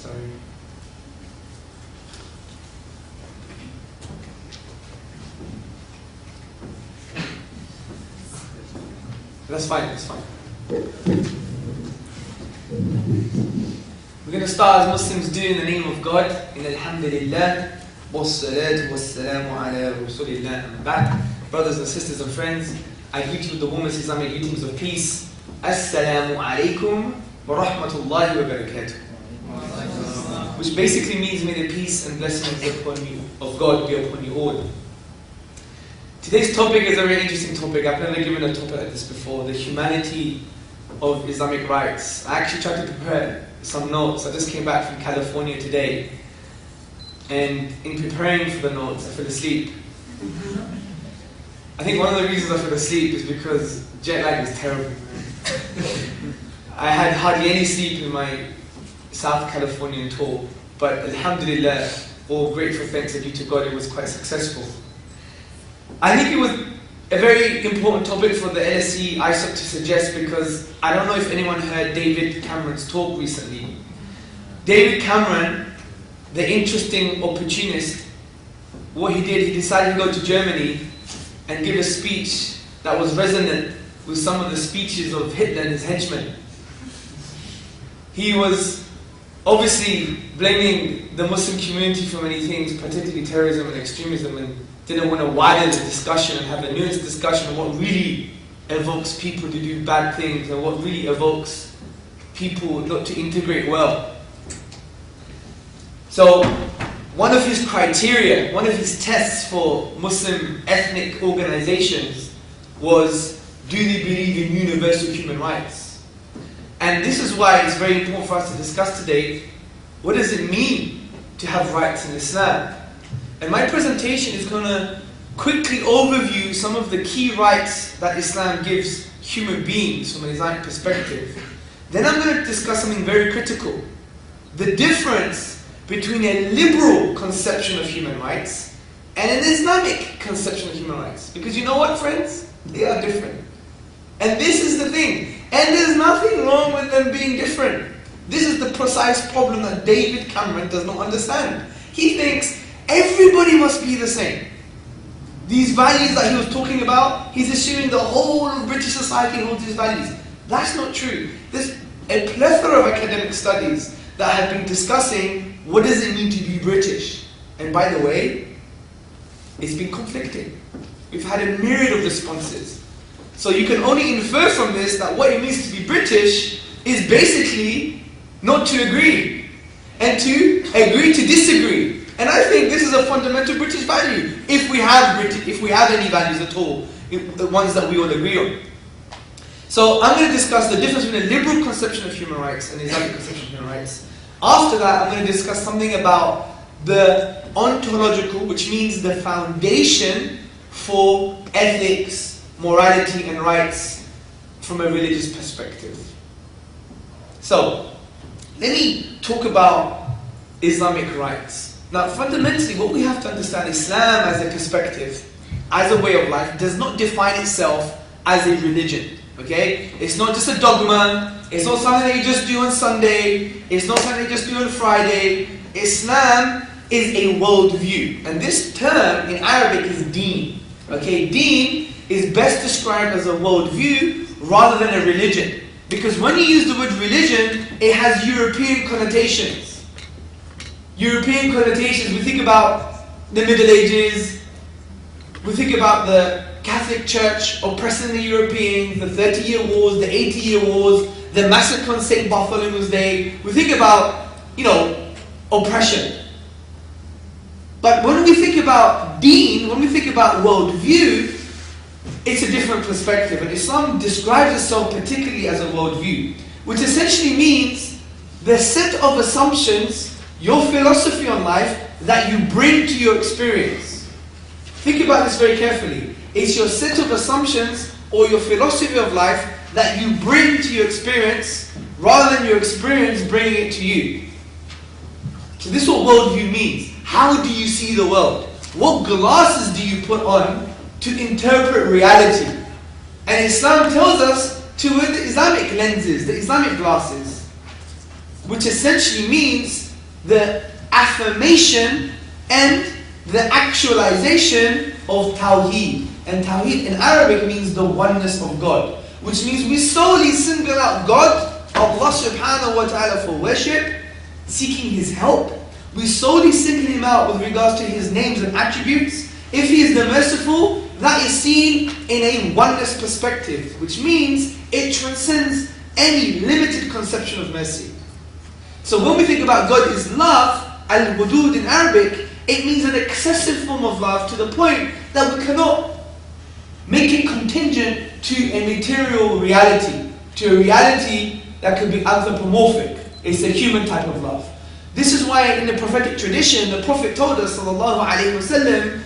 Sorry. That's fine, that's fine. We're going to start as Muslims do in the name of God. In Alhamdulillah, wassalatu wassalamu ala rasulillah and back. Brothers and sisters and friends, I greet you with the warmest Islamic greetings of peace. Assalamu alaikum wa rahmatullahi wa barakatuh. Which basically means may the peace and blessings of God be upon you all. Today's topic is a very interesting topic. I've never given a topic like this before. The humanity of Islamic rights. I actually tried to prepare some notes. I just came back from California today. And in preparing for the notes, I fell asleep. I think one of the reasons I fell asleep is because jet lag is terrible. I had hardly any sleep in my South Californian tour. But Alhamdulillah, all grateful thanks are due to God, it was quite successful. I think it was a very important topic for the LSE ISOC to suggest because I don't know if anyone heard David Cameron's talk recently. David Cameron, the interesting opportunist, what he did, he decided to go to Germany and give a speech that was resonant with some of the speeches of Hitler and his henchmen. He was obviously blaming the Muslim community for many things, particularly terrorism and extremism, and didn't want to widen the discussion and have a nuanced discussion on what really evokes people to do bad things and what really evokes people not to integrate well. So, one of his criteria, one of his tests for Muslim ethnic organizations was, do they believe in universal human rights? And this is why it's very important for us to discuss today, what does it mean to have rights in Islam? And my presentation is going to quickly overview some of the key rights that Islam gives human beings from an Islamic perspective. Then I'm going to discuss something very critical. The difference between a liberal conception of human rights and an Islamic conception of human rights. Because you know what, friends? They are different. And this is the thing. And there's nothing wrong with them being different. This is the precise problem that David Cameron does not understand. He thinks everybody must be the same. These values that he was talking about, he's assuming the whole of British society holds these values. That's not true. There's a plethora of academic studies that have been discussing what does it mean to be British. And by the way, it's been conflicting. We've had a myriad of responses. So you can only infer from this that what it means to be British is basically not to agree. And to agree to disagree. And I think this is a fundamental British value, if we have any values at all, the ones that we all agree on. So I'm going to discuss the difference between a liberal conception of human rights and an Islamic conception of human rights. After that, I'm going to discuss something about the ontological, which means the foundation for ethics, morality and rights from a religious perspective. So, let me talk about Islamic rights. Now, fundamentally, what we have to understand, Islam as a perspective, as a way of life, does not define itself as a religion. Okay? It's not just a dogma. It's not something that you just do on Sunday. It's not something that you just do on Friday. Islam is a worldview. And this term in Arabic is deen. Okay? Deen is best described as a worldview rather than a religion. Because when you use the word religion, it has European connotations. European connotations, we think about the Middle Ages, we think about the Catholic Church oppressing the Europeans, the 30-year wars, the 80-year wars, the massacre on St. Bartholomew's Day. We think about, oppression. But when we think about deen, when we think about worldview, it's a different perspective. And Islam describes itself particularly as a worldview, which essentially means the set of assumptions, your philosophy on life that you bring to your experience. Think about this very carefully. It's your set of assumptions or your philosophy of life that you bring to your experience rather than your experience bringing it to you. So this is what worldview means. How do you see the world? What glasses do you put on to interpret reality? And Islam tells us to wear the Islamic lenses, the Islamic glasses, which essentially means the affirmation and the actualization of Tawheed. And Tawheed in Arabic means the oneness of God, which means we solely single out God, Allah subhanahu wa ta'ala, for worship, seeking His help. We solely single Him out with regards to His names and attributes. If He is the merciful, that is seen in a oneness perspective, which means it transcends any limited conception of mercy. So when we think about God is love, al-wudud in Arabic, it means an excessive form of love to the point that we cannot make it contingent to a material reality, to a reality that could be anthropomorphic. It's a human type of love. This is why in the prophetic tradition, the Prophet told us, sallallahu alaihi wasallam,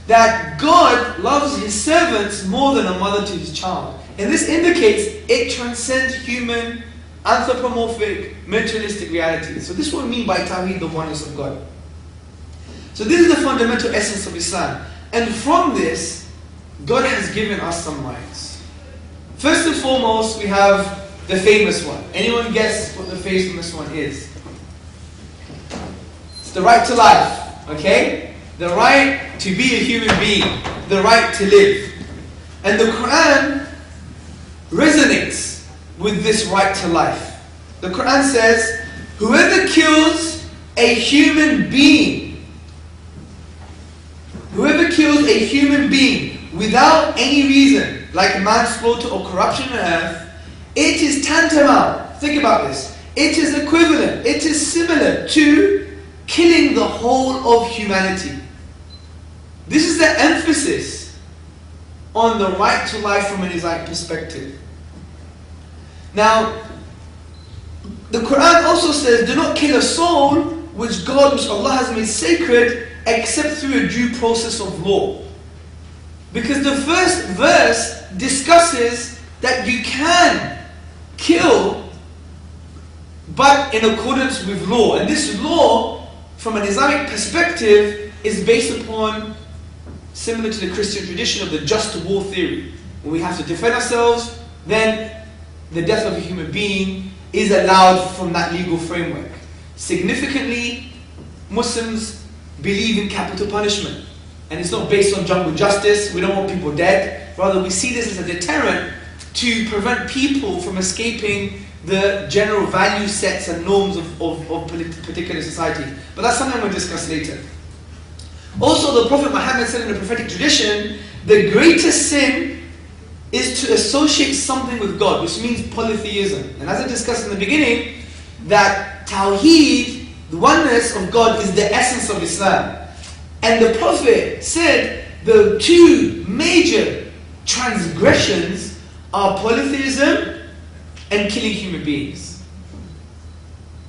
that God loves His servants more than a mother to his child. And this indicates it transcends human, anthropomorphic, materialistic reality. So this is what we mean by Tawheed, the oneness of God. So this is the fundamental essence of Islam. And from this, God has given us some rights. First and foremost, we have the famous one. Anyone guess what the famous one is? It's the right to life, okay? The right to be a human being, the right to live. And the Quran resonates with this right to life. The Quran says, whoever kills a human being, without any reason, like manslaughter or corruption on earth, it is tantamount. Think about this. It is equivalent, it is similar to killing the whole of humanity. This is the emphasis on the right to life from an Islamic perspective. Now, the Quran also says, do not kill a soul which Allah has made sacred except through a due process of law. Because the first verse discusses that you can kill, but in accordance with law. And this law, from an Islamic perspective, is based upon, similar to the Christian tradition, of the just war theory. When we have to defend ourselves, then the death of a human being is allowed from that legal framework. Significantly, Muslims believe in capital punishment. And it's not based on jungle justice. We don't want people dead. Rather, we see this as a deterrent to prevent people from escaping the general value sets and norms of particular society. But that's something we'll discuss later. Also, the Prophet Muhammad said in the prophetic tradition, the greatest sin is to associate something with God, which means polytheism. And as I discussed in the beginning, that Tawheed, the oneness of God, is the essence of Islam. And the Prophet said the two major transgressions are polytheism and killing human beings.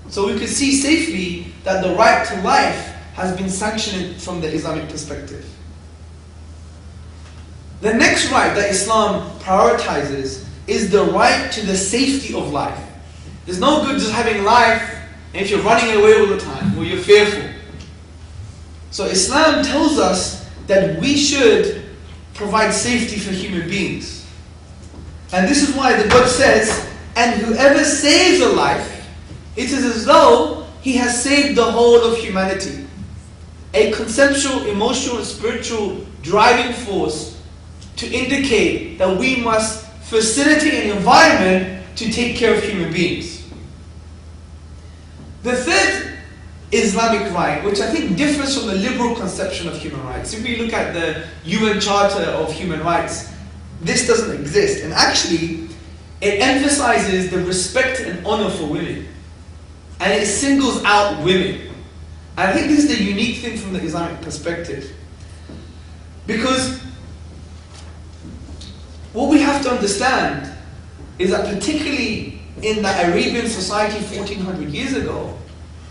So we can see safely that the right to life has been sanctioned from the Islamic perspective. The next right that Islam prioritizes is the right to the safety of life. There's no good just having life and if you're running away all the time or you're fearful. So Islam tells us that we should provide safety for human beings. And this is why the God says, and whoever saves a life, it is as though he has saved the whole of humanity. A conceptual, emotional, and spiritual driving force to indicate that we must facilitate an environment to take care of human beings. The third Islamic right, which I think differs from the liberal conception of human rights. If we look at the UN Charter of Human Rights, this doesn't exist. And actually, it emphasizes the respect and honor for women. And it singles out women. And I think this is the unique thing from the Islamic perspective. Because what we have to understand is that particularly in the Arabian society 1400 years ago,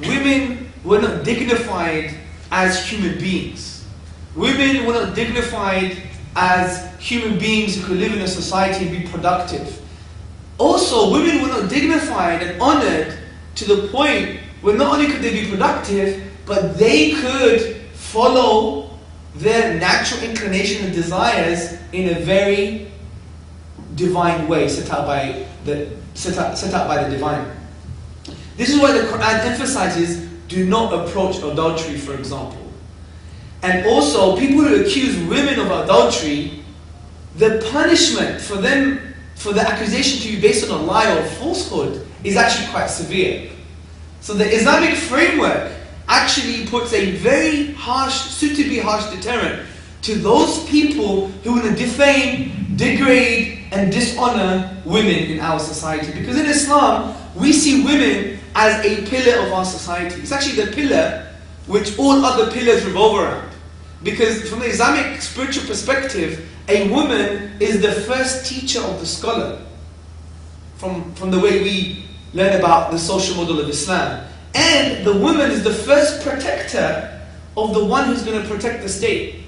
women were not dignified as human beings. Women were not dignified as human beings who could live in a society and be productive. Also, women were not dignified and honored to the point where not only could they be productive, but they could follow their natural inclination and desires in a very divine way, set out by the divine. This is why the Quran emphasizes, do not approach adultery, for example. And also, people who accuse women of adultery, the punishment for them, for the accusation to be based on a lie or falsehood, is actually quite severe. So the Islamic framework actually puts a very harsh, suitably harsh deterrent to those people who want to defame, degrade, and dishonor women in our society. Because in Islam, we see women as a pillar of our society. It's actually the pillar which all other pillars revolve around. Because from the Islamic spiritual perspective, a woman is the first teacher of the scholar. From the way we learn about the social model of Islam. And the woman is the first protector of the one who's going to protect the state.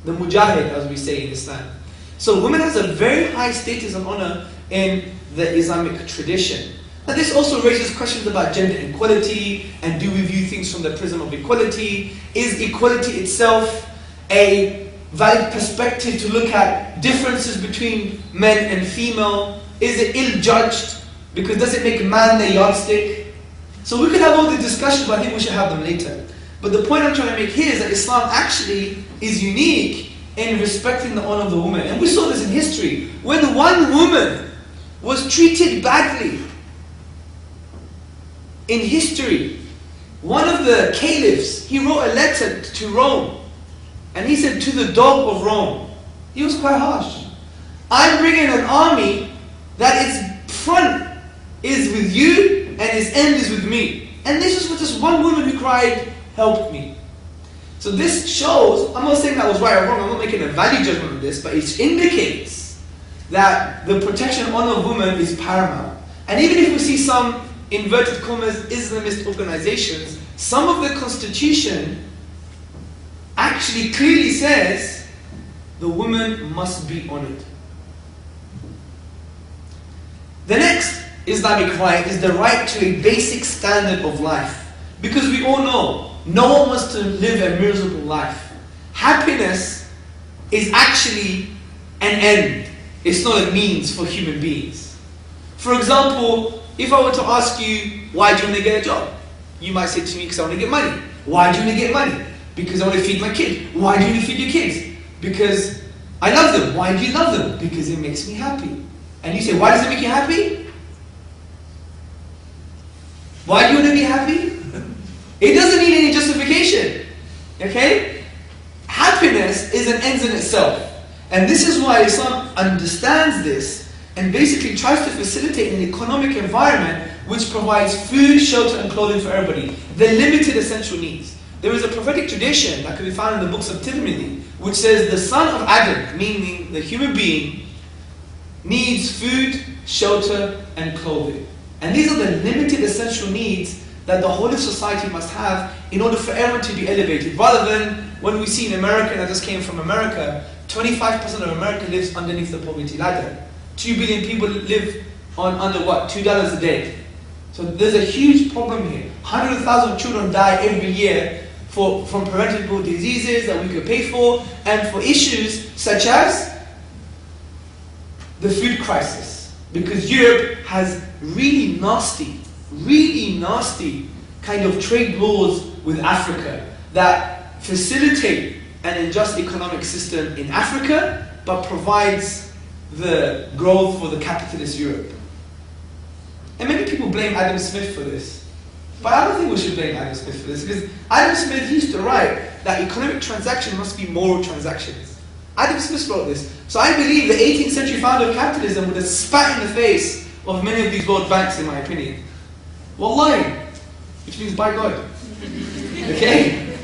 The mujahid, as we say in Islam. So women has a very high status and honor in the Islamic tradition. Now this also raises questions about gender equality, and do we view things from the prism of equality? Is equality itself a valid perspective to look at differences between men and female? Is it ill-judged? Because does it make man the yardstick? So we could have all these discussions, but I think we should have them later. But the point I'm trying to make here is that Islam actually is unique in respecting the honor of the woman. And we saw this in history. When one woman was treated badly in history, one of the caliphs, he wrote a letter to Rome. And he said, to the dog of Rome. He was quite harsh. I'm bringing an army that its front is with you and its end is with me. And this is for just one woman who cried, help me. So this shows, I'm not saying that was right or wrong, I'm not making a value judgment on this, but it indicates that the protection and honor of women is paramount. And even if we see some, inverted commas, Islamist organizations, some of the constitution actually clearly says the woman must be honored. The next Islamic right is the right to a basic standard of life. Because we all know, no one wants to live a miserable life. Happiness is actually an end. It's not a means for human beings. For example, if I were to ask you, why do you want to get a job? You might say to me, because I want to get money. Why do you want to get money? Because I want to feed my kid. Why do you want to feed your kids? Because I love them. Why do you love them? Because it makes me happy. And you say, why does it make you happy? Why do you want to be happy? It doesn't need any justification. Okay? Happiness is an end in itself. And this is why Islam understands this and basically tries to facilitate an economic environment which provides food, shelter and clothing for everybody. The limited essential needs. There is a prophetic tradition that can be found in the books of Tirmidhi which says the son of Adam, meaning the human being, needs food, shelter and clothing. And these are the limited essential needs that the whole of society must have in order for everyone to be elevated. Rather than when we see in America, and I just came from America, 25% of America lives underneath the poverty ladder. 2 billion people live on under what? $2 a day. So there's a huge problem here. 100,000 children die every year from preventable diseases that we could pay for, and for issues such as the food crisis. Because Europe has really nasty kind of trade laws with Africa that facilitate an unjust economic system in Africa, but provides the growth for the capitalist Europe. And many people blame Adam Smith for this. But I don't think we should blame Adam Smith for this, because Adam Smith used to write that economic transactions must be moral transactions. Adam Smith wrote this. So I believe the 18th century founder of capitalism would have spat in the face of many of these world banks, in my opinion. Wallahi, which means by God. Okay?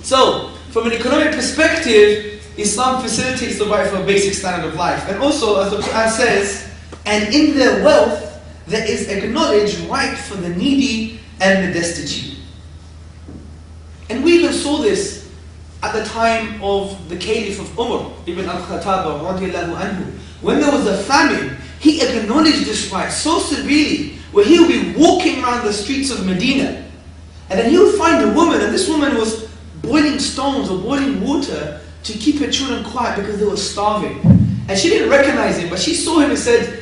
So, from an economic perspective, Islam facilitates the right for a basic standard of life. And also, as the Quran says, and in their wealth, there is acknowledged right for the needy and the destitute. And we even saw this at the time of the Caliph of Umar, Ibn al-Khattab radiallahu anhu. When there was a famine, he acknowledged this right so severely, where he would be walking around the streets of Medina, and then he would find a woman, and this woman was boiling stones or boiling water to keep her children quiet because they were starving. And she didn't recognize him, but she saw him and said,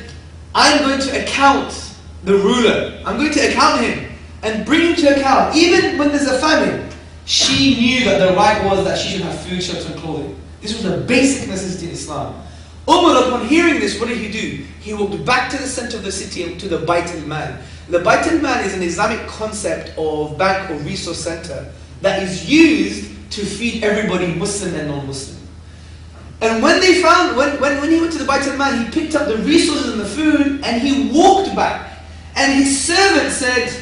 I'm going to account the ruler. I'm going to account him. and bring into account, even when there's a famine, she knew that the right was that she should have food, shelter, and clothing. This was a basic necessity in Islam. Umar, upon hearing this, what did he do? He walked back to the center of the city to the Bayt al-Mal. The Bayt al-Mal is an Islamic concept of bank or resource center that is used to feed everybody, Muslim and non-Muslim. And when they found, when he went to the Bayt al-Mal, he picked up the resources and the food and he walked back. And his servant said,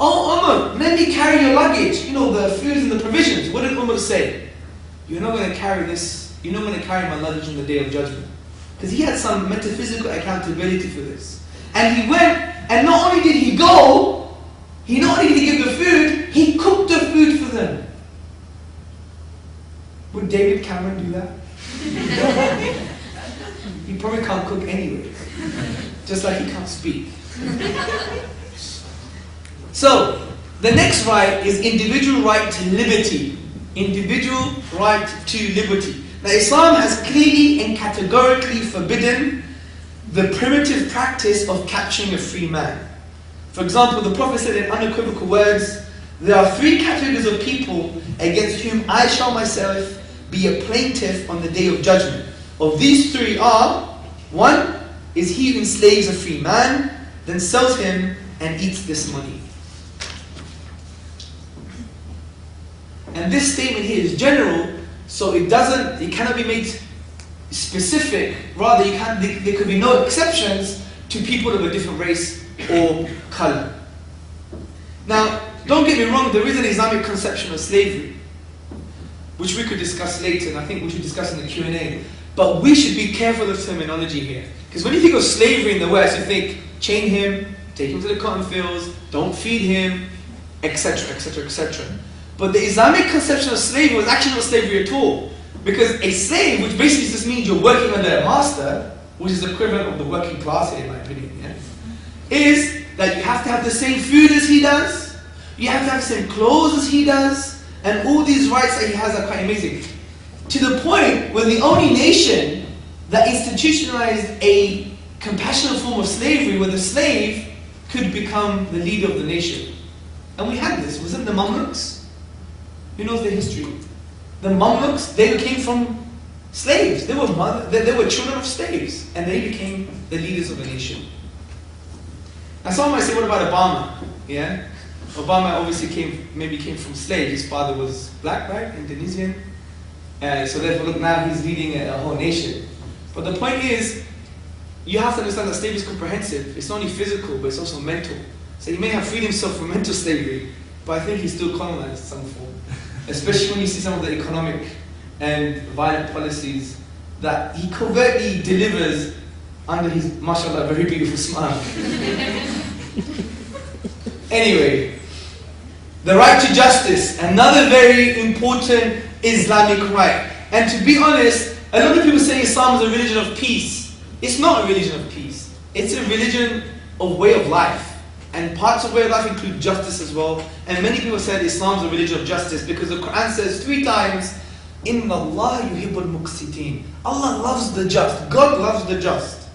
"Oh Umar, let me carry your luggage, the food and the provisions." What did Umar say? "You're not going to carry this, you're not going to carry my luggage on the Day of Judgment." Because he had some metaphysical accountability for this. And he went, and not only did he go, not only did he give the food, he cooked the food for them. Would David Cameron do that? He probably can't cook anyway. Just like he can't speak. So, the next right is individual right to liberty. Individual right to liberty. Now, Islam has clearly and categorically forbidden the primitive practice of capturing a free man. For example, the Prophet said in unequivocal words, "There are three categories of people against whom I shall myself be a plaintiff on the Day of Judgment. Of these three are, one is he who enslaves a free man, then sells him and eats this money." And this statement here is general, so it cannot be made specific. Rather, there could be no exceptions to people of a different race or color. Now, don't get me wrong, there is an Islamic conception of slavery, which we could discuss later, and I think we should discuss in the Q&A. But we should be careful of terminology here. Because when you think of slavery in the West, you think, chain him, take him to the cotton fields, don't feed him, etc., etc., etc. But the Islamic conception of slavery was actually not slavery at all. Because a slave, which basically just means you're working under a master, which is the equivalent of the working class here, in my opinion, is that you have to have the same food as he does, you have to have the same clothes as he does, and all these rights that he has are quite amazing. To the point where the only nation that institutionalized a compassionate form of slavery, where the slave could become the leader of the nation. And we had this, was it the Mamluks? Who knows the history? The Mamluks, they came from slaves. They were children of slaves, and they became the leaders of the nation. Now someone might say, what about Obama? Yeah? Obama obviously came from slaves. His father was black, right? Indonesian. So therefore, look, now he's leading a whole nation. But the point is, you have to understand that slavery is comprehensive. It's not only physical, but it's also mental. So he may have freed himself from mental slavery, but I think he's still colonized some form. Especially when you see some of the economic and violent policies that he covertly delivers under his, mashallah, very beautiful smile. Anyway, the right to justice, another very important Islamic right. And to be honest, a lot of people say Islam is a religion of peace. It's not a religion of peace. It's a religion of way of life. And parts of way of life include justice as well. And many people said Islam is a religion of justice because the Quran says 3 times, Inna Allah yuhibbul muqsitin. Allah loves the just. God loves the just.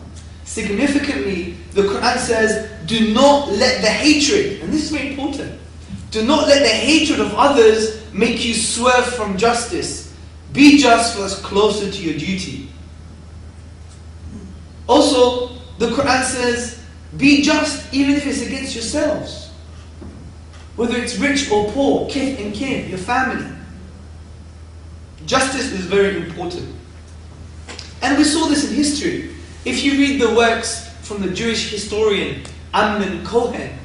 Significantly, the Quran says, do not let the hatred, and this is very important, do not let the hatred of others make you swerve from justice. Be just for us closer to your duty. Also, the Quran says, be just even if it's against yourselves. Whether it's rich or poor, kith and kin, your family. Justice is very important. And we saw this in history. If you read the works from the Jewish historian Amnon Cohen,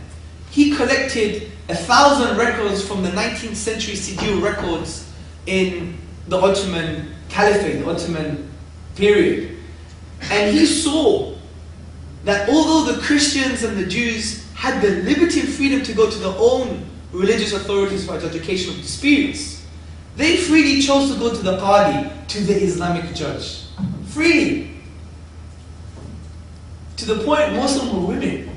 he collected 1,000 records from the 19th century Sigil records in the Ottoman Caliphate, the Ottoman period. And he saw that although the Christians and the Jews had the liberty and freedom to go to their own religious authorities for adjudication of disputes, they freely chose to go to the Qadi, to the Islamic judge. Freely. To the point most of them were women.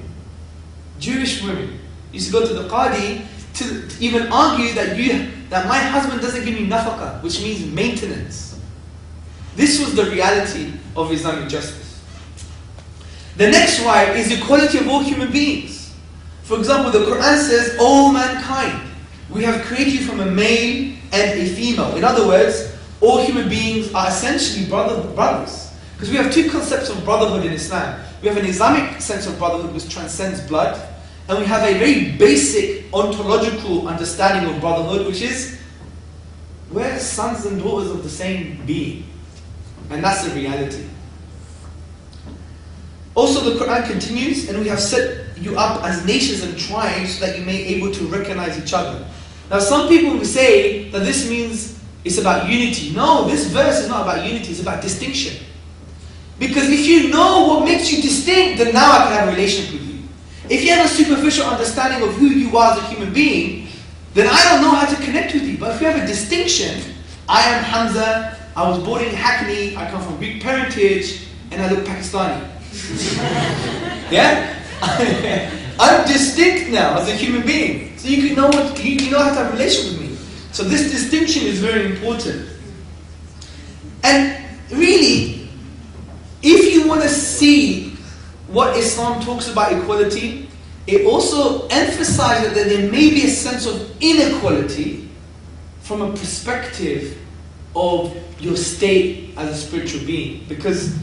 Jewish women used to go to the Qadi to even argue that my husband doesn't give me nafaqah, which means maintenance. This was the reality of Islamic justice. The next right is equality of all human beings. For example, the Quran says, all mankind, we have created you from a male and a female. In other words, all human beings are essentially brothers. Because we have two concepts of brotherhood in Islam. We have an Islamic sense of brotherhood which transcends blood, and we have a very basic ontological understanding of brotherhood, which is we're sons and daughters of the same being. And that's the reality. Also, the Quran continues, and we have set you up as nations and tribes so that you may be able to recognize each other. Now, some people will say that this means it's about unity. No, this verse is not about unity, it's about distinction. Because if you know what makes you distinct, then now I can have a relationship with you. If you have a superficial understanding of who you are as a human being, then I don't know how to connect with you. But if you have a distinction, I am Hamza, I was born in Hackney, I come from Greek parentage, and I look Pakistani. Yeah? I'm distinct now as a human being. So you can know you know how to have a relationship with me. So this distinction is very important. And really, if you want to see what Islam talks about equality, it also emphasizes that there may be a sense of inequality from a perspective of your state as a spiritual being. Because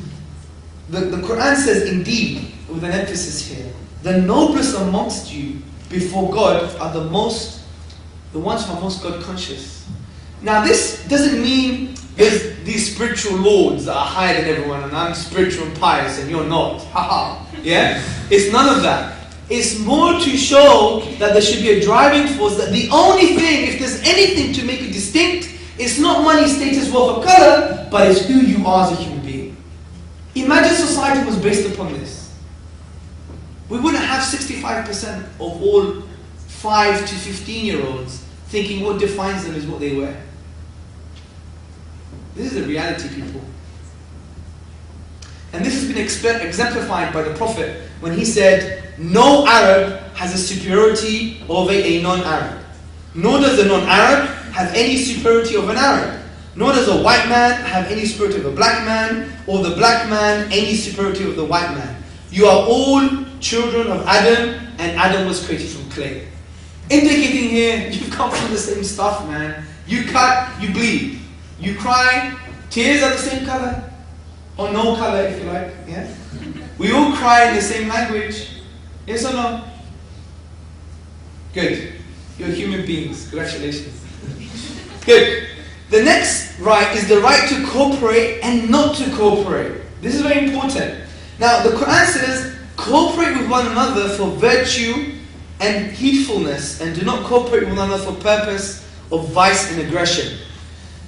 the Quran says, indeed, with an emphasis here, the noblest amongst you before God are the ones who are most God conscious. Now this doesn't mean there's these spiritual lords that are higher than everyone and I'm spiritual and pious and you're not. Haha. Yeah? It's none of that. It's more to show that there should be a driving force, that the only thing, if there's anything to make you distinct, it's not money, status, wealth, or color, but it's who you are as a human being. Imagine society was based upon this. We wouldn't have 65% of all 5 to 15-year-olds thinking what defines them is what they wear. This is the reality, people. And this has been exemplified by the Prophet when he said, no Arab has a superiority over a non-Arab. Nor does a non-Arab have any superiority over an Arab. Nor does a white man have any superiority over a black man, or the black man any superiority over the white man. You are all children of Adam, and Adam was created from clay. Indicating here, you've come from the same stuff, man. You cut, you bleed. You cry, tears are the same color, or no color if you like. Yeah? We all cry in the same language. Yes or no? Good. You're human beings. Congratulations. Good. The next right is the right to cooperate and not to cooperate. This is very important. Now, the Quran says, cooperate with one another for virtue and heedfulness, and do not cooperate with one another for purpose of vice and aggression.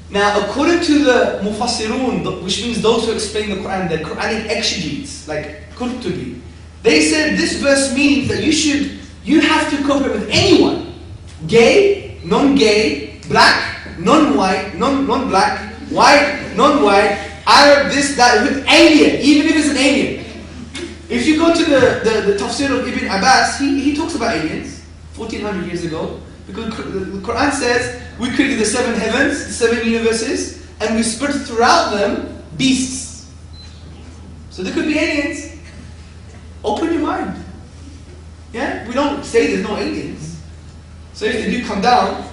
Now, according to the Mufassirun, which means those who explain the Quran, the Quranic exegetes, like Qurtubi, they said this verse means that you have to cooperate with anyone. Gay, non-gay, black, non-white, non-black, white, non-white, Arab, this, that, alien, even if it's an alien. If you go to the tafsir of Ibn Abbas, he talks about aliens 1400 years ago, because the Quran says we created the 7 heavens, the 7 universes, and we spread throughout them beasts. So there could be aliens. Open your mind. Yeah? We don't say there's no aliens. So if they do come down,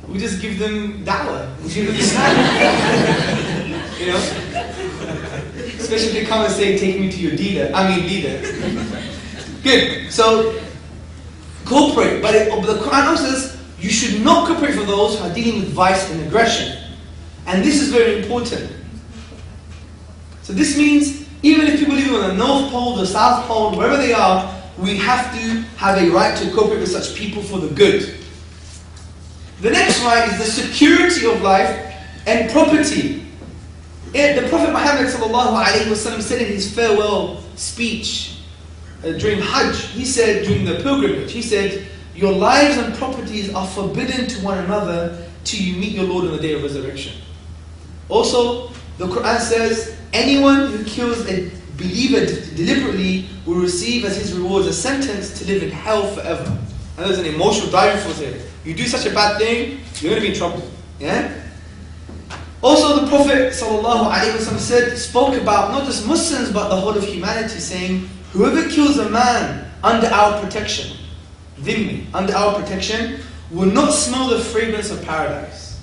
we just give them dawah. We give them Islam. You know? Especially if they come and say, take me to your leader. Good. So, cooperate. But the Quran also says, you should not cooperate for those who are dealing with vice and aggression. And this is very important. So this means, even if people live on the North Pole, the South Pole, wherever they are, we have to have a right to cooperate with such people for the good. The next right is the security of life and property. The Prophet Muhammad ﷺ said in his farewell speech during Hajj, he said, during the pilgrimage, he said, your lives and properties are forbidden to one another till you meet your Lord on the day of resurrection. Also, the Quran says, anyone who kills a believer deliberately will receive as his reward a sentence to live in hell forever. And there's an emotional driving force here. You do such a bad thing, you're going to be in trouble. Yeah? Also, the Prophet ﷺ spoke about not just Muslims but the whole of humanity, saying, whoever kills a man under our protection, dhimmi, under our protection, will not smell the fragrance of paradise.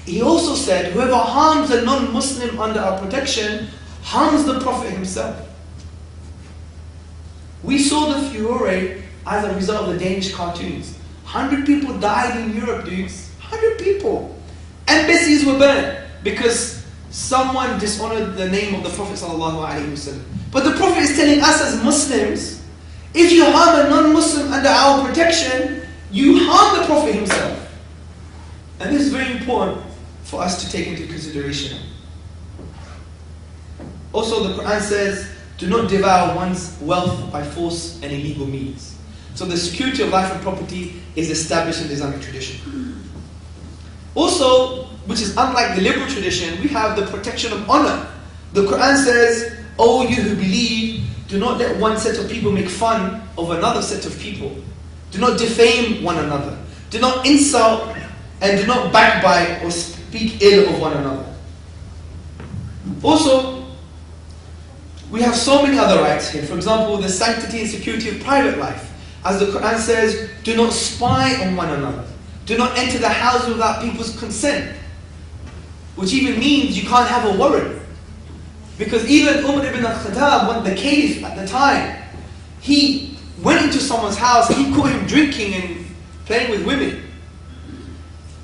He also said, whoever harms a non-Muslim under our protection harms the Prophet himself. We saw the furore as a result of the Danish cartoons. 100 people died in Europe, dudes. 100 people. Embassies were burned because someone dishonored the name of the Prophet ﷺ. But the Prophet is telling us as Muslims, if you harm a non-Muslim under our protection, you harm the Prophet himself. And this is very important for us to take into consideration. Also, the Quran says, do not devour one's wealth by force and illegal means. So the security of life and property is established in the Islamic tradition. Also, which is unlike the liberal tradition, we have the protection of honor. The Quran says, O you who believe, do not let one set of people make fun of another set of people. Do not defame one another. Do not insult and do not backbite or speak ill of one another. Also, we have so many other rights here. For example, the sanctity and security of private life. As the Quran says, do not spy on one another. Do not enter the house without people's consent. Which even means you can't have a warrant. Because even Umar ibn al-Khattab, the caliph at the time, he went into someone's house, he caught him drinking and playing with women.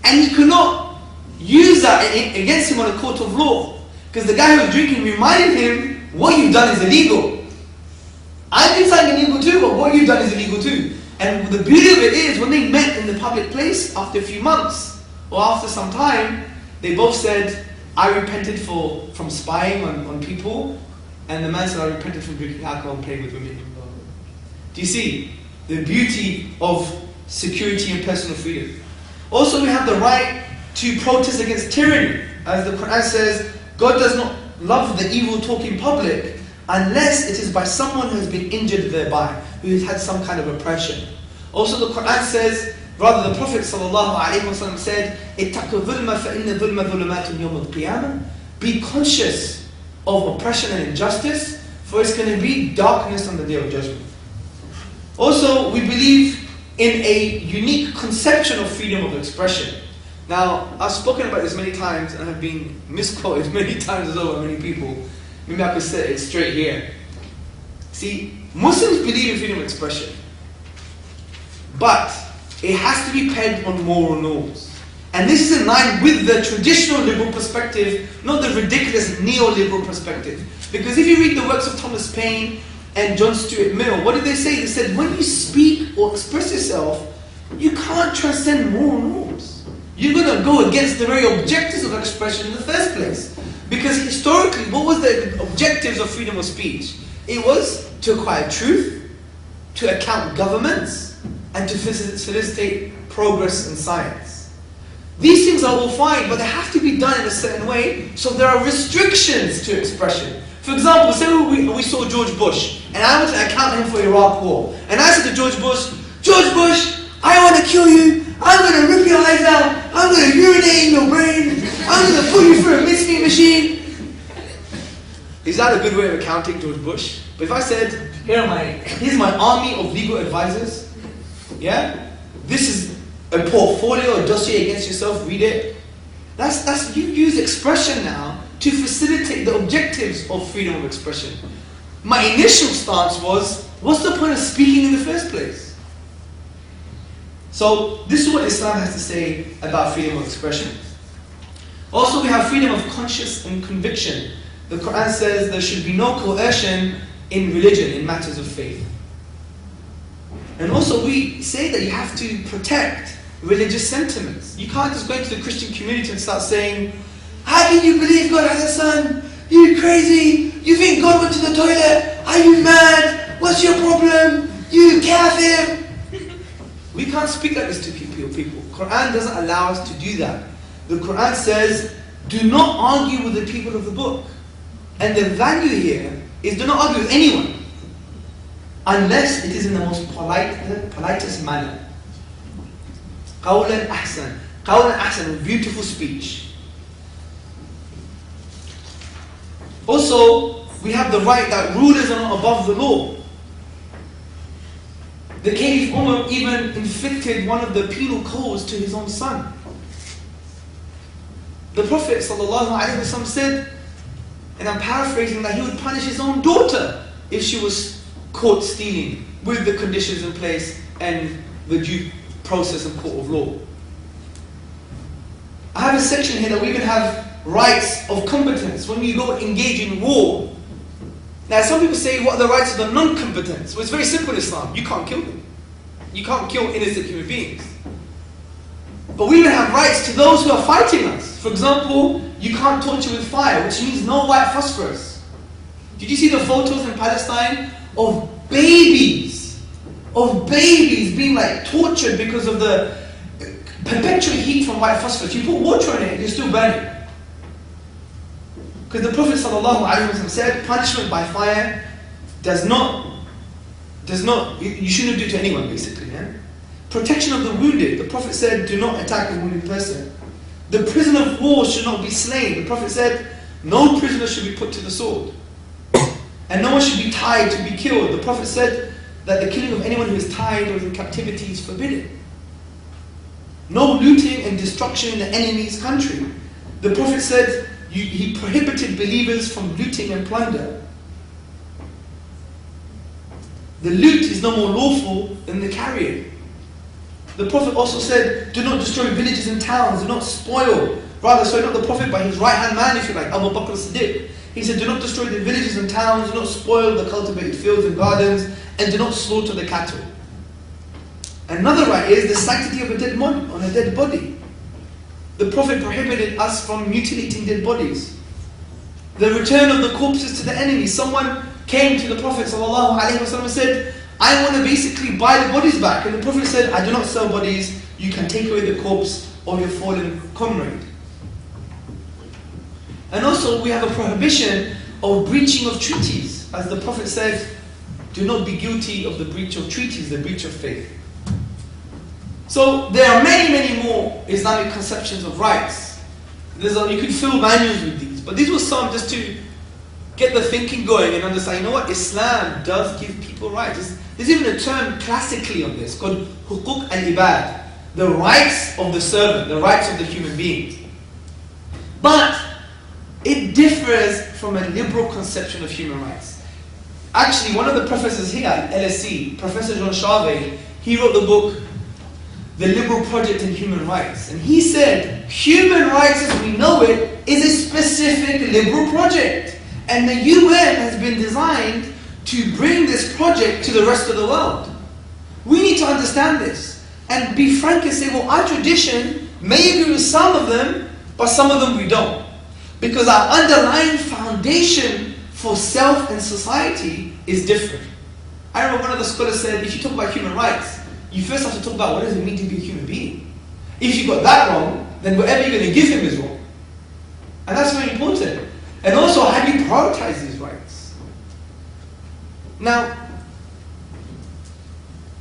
And he could not use that against him on a court of law. Because the guy who was drinking reminded him, what you've done is illegal. I did something illegal too, but what you've done is illegal too. And the beauty of it is, when they met in the public place, after a few months, or after some time, they both said, I repented from spying on people, and the man said, I repented from drinking alcohol and playing with women. Do you see the beauty of security and personal freedom? Also, we have the right to protest against tyranny. As the Quran says, God does not love the evil talk in public unless it is by someone who has been injured thereby, who has had some kind of oppression. Also, the Quran says, rather the Prophet ﷺ said, اتَّقُوا الظُّلْمَ فَإِنَّ الظُّلْمَ ظُلُمَاتٌ يَوْمَ الْقِيَامَةِ. Be conscious of oppression and injustice, for it's going to be darkness on the Day of Judgment. Also, we believe in a unique conception of freedom of expression. Now, I've spoken about this many times and have been misquoted many times as well by many people. Maybe I could set it straight here. See, Muslims believe in freedom of expression, but it has to be pegged on moral norms. And this is in line with the traditional liberal perspective, not the ridiculous neoliberal perspective. Because if you read the works of Thomas Paine and John Stuart Mill, what did they say? They said, when you speak or express yourself, you can't transcend moral norms. You're going to go against the very objectives of expression in the first place. Because historically, what was the objectives of freedom of speech? It was to acquire truth, to account governments, and to facilitate progress in science. These things are all fine, but they have to be done in a certain way, so there are restrictions to expression. For example, say we saw George Bush, and I wanted to account him for Iraq War. And I said to George Bush, I want to kill you, I'm going to rip your eyes out, I'm going to urinate in your brain, I'm going to put you through a mystery machine. Is that a good way of accounting George Bush? But if I said, here's my army of legal advisors, yeah? This is a portfolio, a dossier against yourself, read it. That's you use expression now to facilitate the objectives of freedom of expression. My initial stance was, what's the point of speaking in the first place? So this is what Islam has to say about freedom of expression. Also, we have freedom of conscience and conviction. The Quran says there should be no coercion in religion, in matters of faith. And also we say that you have to protect religious sentiments. You can't just go into the Christian community and start saying, how can you believe God has a son? You crazy? You think God went to the toilet? Are you mad? What's your problem? You kafir? We can't speak like this to people. Quran doesn't allow us to do that. The Quran says, do not argue with the people of the book. And the value here is do not argue with anyone, unless it is in the most politest manner. قَوْلًا أَحْسَنًا. قَوْلًا أَحْسَنًا, beautiful speech. Also, we have the right that rulers are not above the law. The Caliph Umar even inflicted one of the penal codes to his own son. The Prophet ﷺ said, and I'm paraphrasing, that he would punish his own daughter if she was caught stealing, with the conditions in place and the due process and court of law. I have a section here that we even have rights of combatants when you go engage in war. Now some people say, what are the rights of the non-combatants? Well, it's very simple in Islam. You can't kill them. You can't kill innocent human beings. But we even have rights to those who are fighting us. For example, you can't torture with fire, which means no white phosphorus. Did you see the photos in Palestine of babies being like tortured because of the perpetual heat from white phosphorus? You put water in it, you're still burning. Because the Prophet ﷺ said, punishment by fire does not, you shouldn't do it to anyone basically. Yeah? Protection of the wounded. The Prophet said, do not attack a wounded person. The prisoner of war should not be slain. The Prophet said, no prisoner should be put to the sword. And no one should be tied to be killed. The Prophet said that the killing of anyone who is tied or is in captivity is forbidden. No looting and destruction in the enemy's country. The Prophet said, he prohibited believers from looting and plunder. The loot is no more lawful than the carrion. The Prophet also said, do not destroy villages and towns, do not spoil. Rather, sorry, not the Prophet, but his right-hand man, if you like, Abu Bakr as-Siddiq. He said, do not destroy the villages and towns, do not spoil the cultivated fields and gardens, and do not slaughter the cattle. Another right is the sanctity of a dead body. The Prophet prohibited us from mutilating dead bodies. The return of the corpses to the enemy. Someone came to the Prophet ﷺ and said, I want to basically buy the bodies back. And the Prophet said, I do not sell bodies, you can take away the corpse of your fallen comrade. And also we have a prohibition of breaching of treaties. As the Prophet said, do not be guilty of the breach of treaties, the breach of faith. So there are many, many more Islamic conceptions of rights. You could fill manuals with these. But these were some just to get the thinking going and understand, you know what, Islam does give people rights. There's even a term classically on this called Huquq al-Ibad, the rights of the servant, the rights of the human being. But it differs from a liberal conception of human rights. Actually, one of the professors here at LSE, Professor Jean Charvet, he wrote the book, The Liberal Project in Human Rights. And he said, human rights as we know it is a specific liberal project. And the UN has been designed to bring this project to the rest of the world. We need to understand this and be frank and say, well, our tradition may agree with some of them, but some of them we don't. Because our underlying foundation for self and society is different. I remember one of the scholars said, if you talk about human rights, you first have to talk about what does it mean to be a human being. If you got that wrong, then whatever you're going to give him is wrong. And that's very important. And also, how do you prioritize these rights? Now,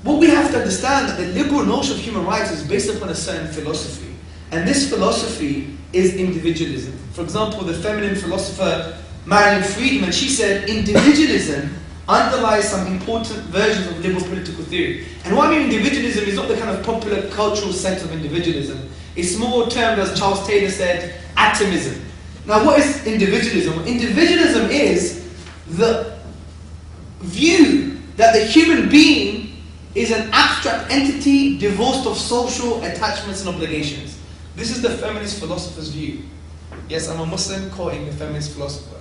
what we have to understand that the liberal notion of human rights is based upon a certain philosophy. And this philosophy is individualism. For example, the feminine philosopher Marilyn Friedman, she said, individualism underlies some important versions of liberal political theory. And what I mean individualism is not the kind of popular cultural sense of individualism. It's more termed, as Charles Taylor said, atomism. Now what is individualism? Individualism is the view that the human being is an abstract entity divorced of social attachments and obligations. This is the feminist philosopher's view. Yes, I'm a Muslim quoting the feminist philosopher.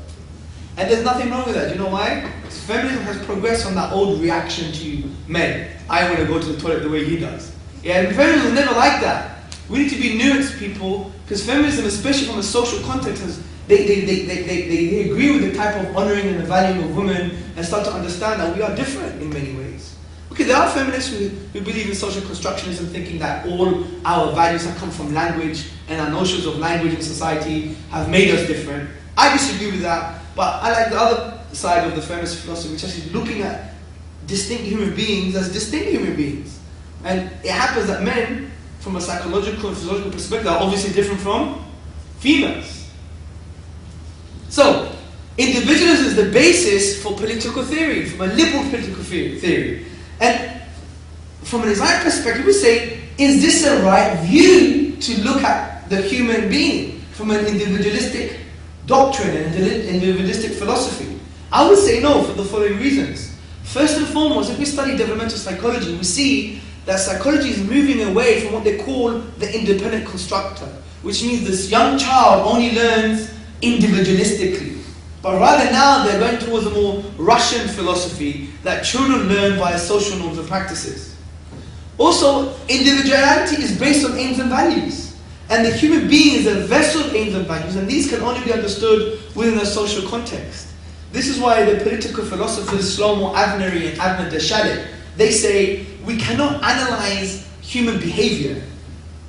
And there's nothing wrong with that. Do you know why? Because feminism has progressed from that old reaction to men. I want to go to the toilet the way he does. Yeah, and feminism is never like that. We need to be nuanced people, because feminism, especially from a social context, they agree with the type of honoring and the valuing of women and start to understand that we are different in many ways. Okay, there are feminists who believe in social constructionism, thinking that all our values have come from language and our notions of language in society have made us different. I disagree with that. But I like the other side of the feminist philosophy, which is actually looking at distinct human beings as distinct human beings. And it happens that men, from a psychological and physiological perspective, are obviously different from females. So, individualism is the basis for political theory, from a liberal political theory. And from an Islamic perspective, we say, is this a right view to look at the human being from an individualistic doctrine and individualistic philosophy? I would say no, for the following reasons. First and foremost, if we study developmental psychology, we see that psychology is moving away from what they call the independent constructor, which means this young child only learns individualistically. But rather now they're going towards a more Russian philosophy that children learn via social norms and practices. Also, individuality is based on aims and values. And the human being is a vessel of aims and values, and these can only be understood within a social context. This is why the political philosophers Shlomo Avneri and Avner Deshalek, they say we cannot analyze human behavior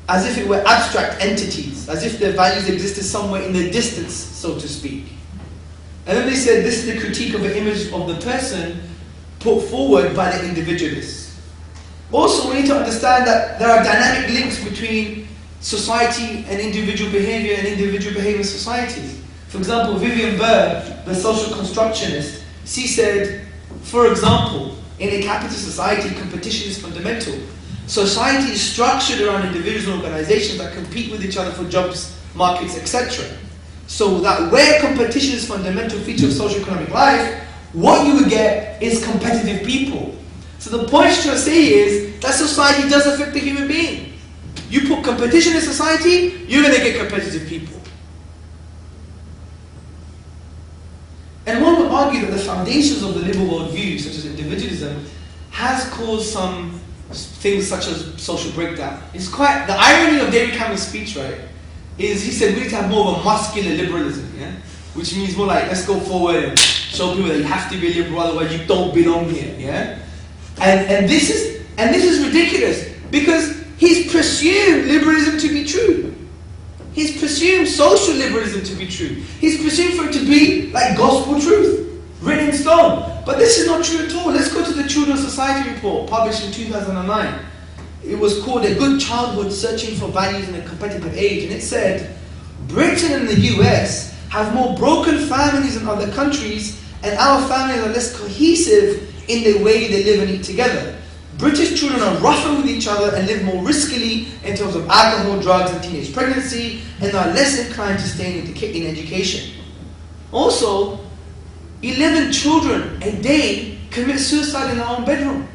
as if it were abstract entities, as if their values existed somewhere in the distance, so to speak. And then they said this is the critique of the image of the person put forward by the individualists. Also, we need to understand that there are dynamic links between society and individual behavior and individual behavior in societies. For example, Vivian Burr, the social constructionist, she said, for example, in a capitalist society, competition is fundamental. Society is structured around individuals and organizations that compete with each other for jobs, markets, etc. So that where competition is a fundamental feature of socio-economic life, what you would get is competitive people. So the point to say is that society does affect the human being. You put competition in society, you're going to get competitive people. And one would argue that the foundations of the liberal worldview, such as individualism, has caused some things such as social breakdown. It's quite, the irony of David Cameron's speech, right, is he said we need to have more of a muscular liberalism, yeah? Which means more like, let's go forward and show people that you have to be liberal, otherwise you don't belong here, yeah? And this is ridiculous, because he's presumed liberalism to be true. He's presumed social liberalism to be true. He's presumed for it to be like gospel truth, written in stone. But this is not true at all. Let's go to the Children's Society report, published in 2009. It was called A Good Childhood Searching for Values in a Competitive Age. And it said, Britain and the US have more broken families than other countries, and our families are less cohesive in the way they live and eat together. British children are rougher with each other and live more riskily in terms of alcohol, drugs and teenage pregnancy, and are less inclined to stay in education. Also, 11 children a day commit suicide in their own bedroom.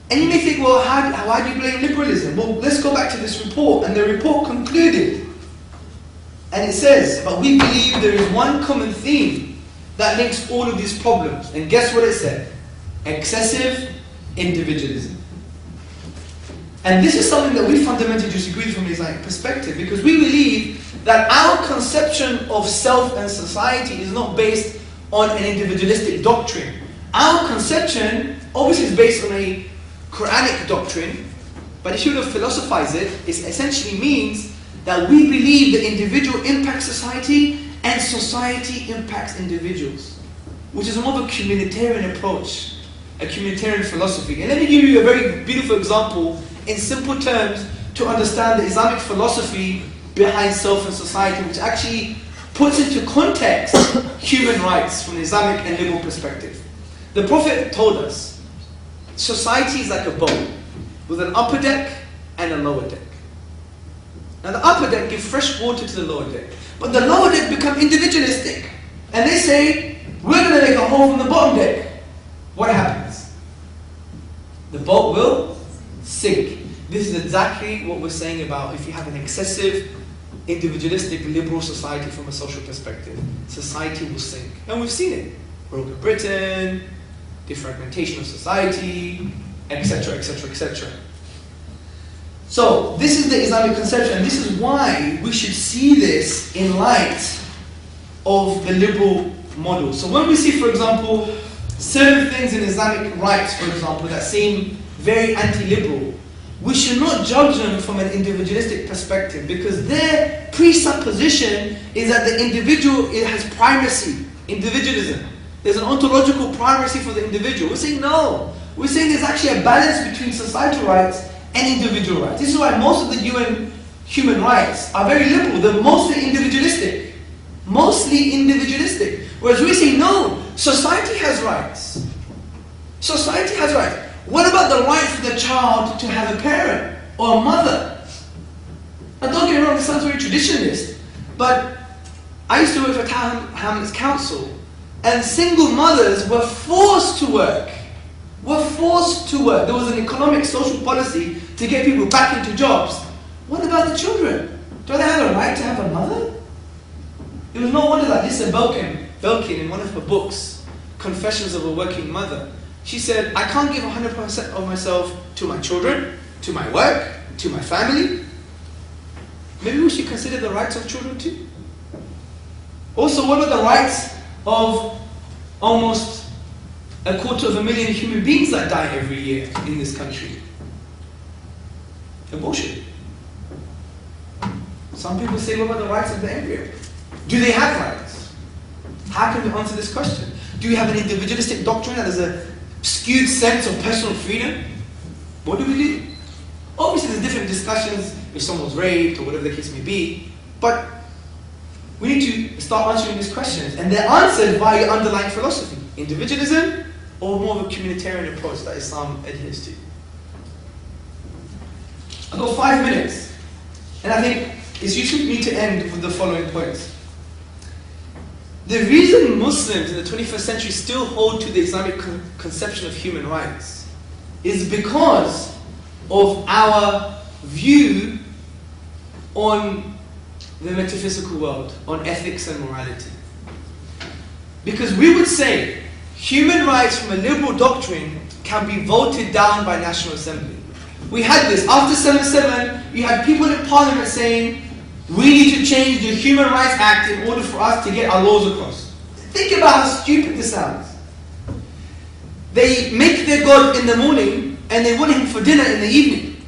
And you may think, well, why do you blame liberalism? Well, let's go back to this report. And the report concluded, and it says, but we believe there is one common theme that links all of these problems. And guess what it said? Excessive individualism. And this is something that we fundamentally disagree with from an Islamic perspective, because we believe that our conception of self and society is not based on an individualistic doctrine. Our conception obviously is based on a Quranic doctrine, but if you were to philosophize it, it essentially means that we believe the individual impacts society and society impacts individuals, which is more of a communitarian approach, a communitarian philosophy. And let me give you a very beautiful example in simple terms to understand the Islamic philosophy behind self and society, which actually puts into context human rights from the Islamic and liberal perspective. The Prophet told us, society is like a boat with an upper deck and a lower deck. Now the upper deck gives fresh water to the lower deck, but the lower deck become individualistic. And they say, we're going to make a hole from the bottom deck. What happens? The boat will sink. This is exactly what we're saying about if you have an excessive, individualistic, liberal society from a social perspective. Society will sink. And we've seen it. Broken Britain, defragmentation of society, etc., etc., etc. So, this is the Islamic conception, and this is why we should see this in light of the liberal model. So when we see, for example, certain things in Islamic rights, for example, that seem very anti-liberal, we should not judge them from an individualistic perspective, because their presupposition is that the individual has primacy, individualism. There's an ontological primacy for the individual. We're saying no. We're saying there's actually a balance between societal rights and individual rights. This is why most of the UN human rights are very liberal. They're mostly individualistic. Mostly individualistic. Whereas we say no, society has rights. Society has rights. What about the right for the child to have a parent or a mother? Now don't get me wrong, this sounds very traditionalist, but I used to work for Hamza's council, and single mothers were forced to work. Were forced to work. There was an economic, social policy to get people back into jobs. What about the children? Do they have a right to have a mother? It was no wonder that Lisa Belkin, in one of her books, Confessions of a Working Mother, she said, I can't give 100% of myself to my children, to my work, to my family. Maybe we should consider the rights of children too. Also, what about the rights of almost 250,000 human beings that die every year in this country? Abortion. Some people say, what about the rights of the embryo? Do they have rights? How can we answer this question? Do we have an individualistic doctrine that has a skewed sense of personal freedom? What do we do? Obviously there's different discussions if someone's raped or whatever the case may be, but we need to start answering these questions, and they're answered by your underlying philosophy. Individualism or more of a communitarian approach that Islam adheres to. I've got 5 minutes, and I think it's useful for me to end with the following points. The reason Muslims in the 21st century still hold to the Islamic conception of human rights is because of our view on the metaphysical world, on ethics and morality. Because we would say human rights from a liberal doctrine can be voted down by National Assembly. We had this. After 7/7, you had people in Parliament saying, we need to change the Human Rights Act in order for us to get our laws across. Think about how stupid this sounds. They make their God in the morning and they want him for dinner in the evening.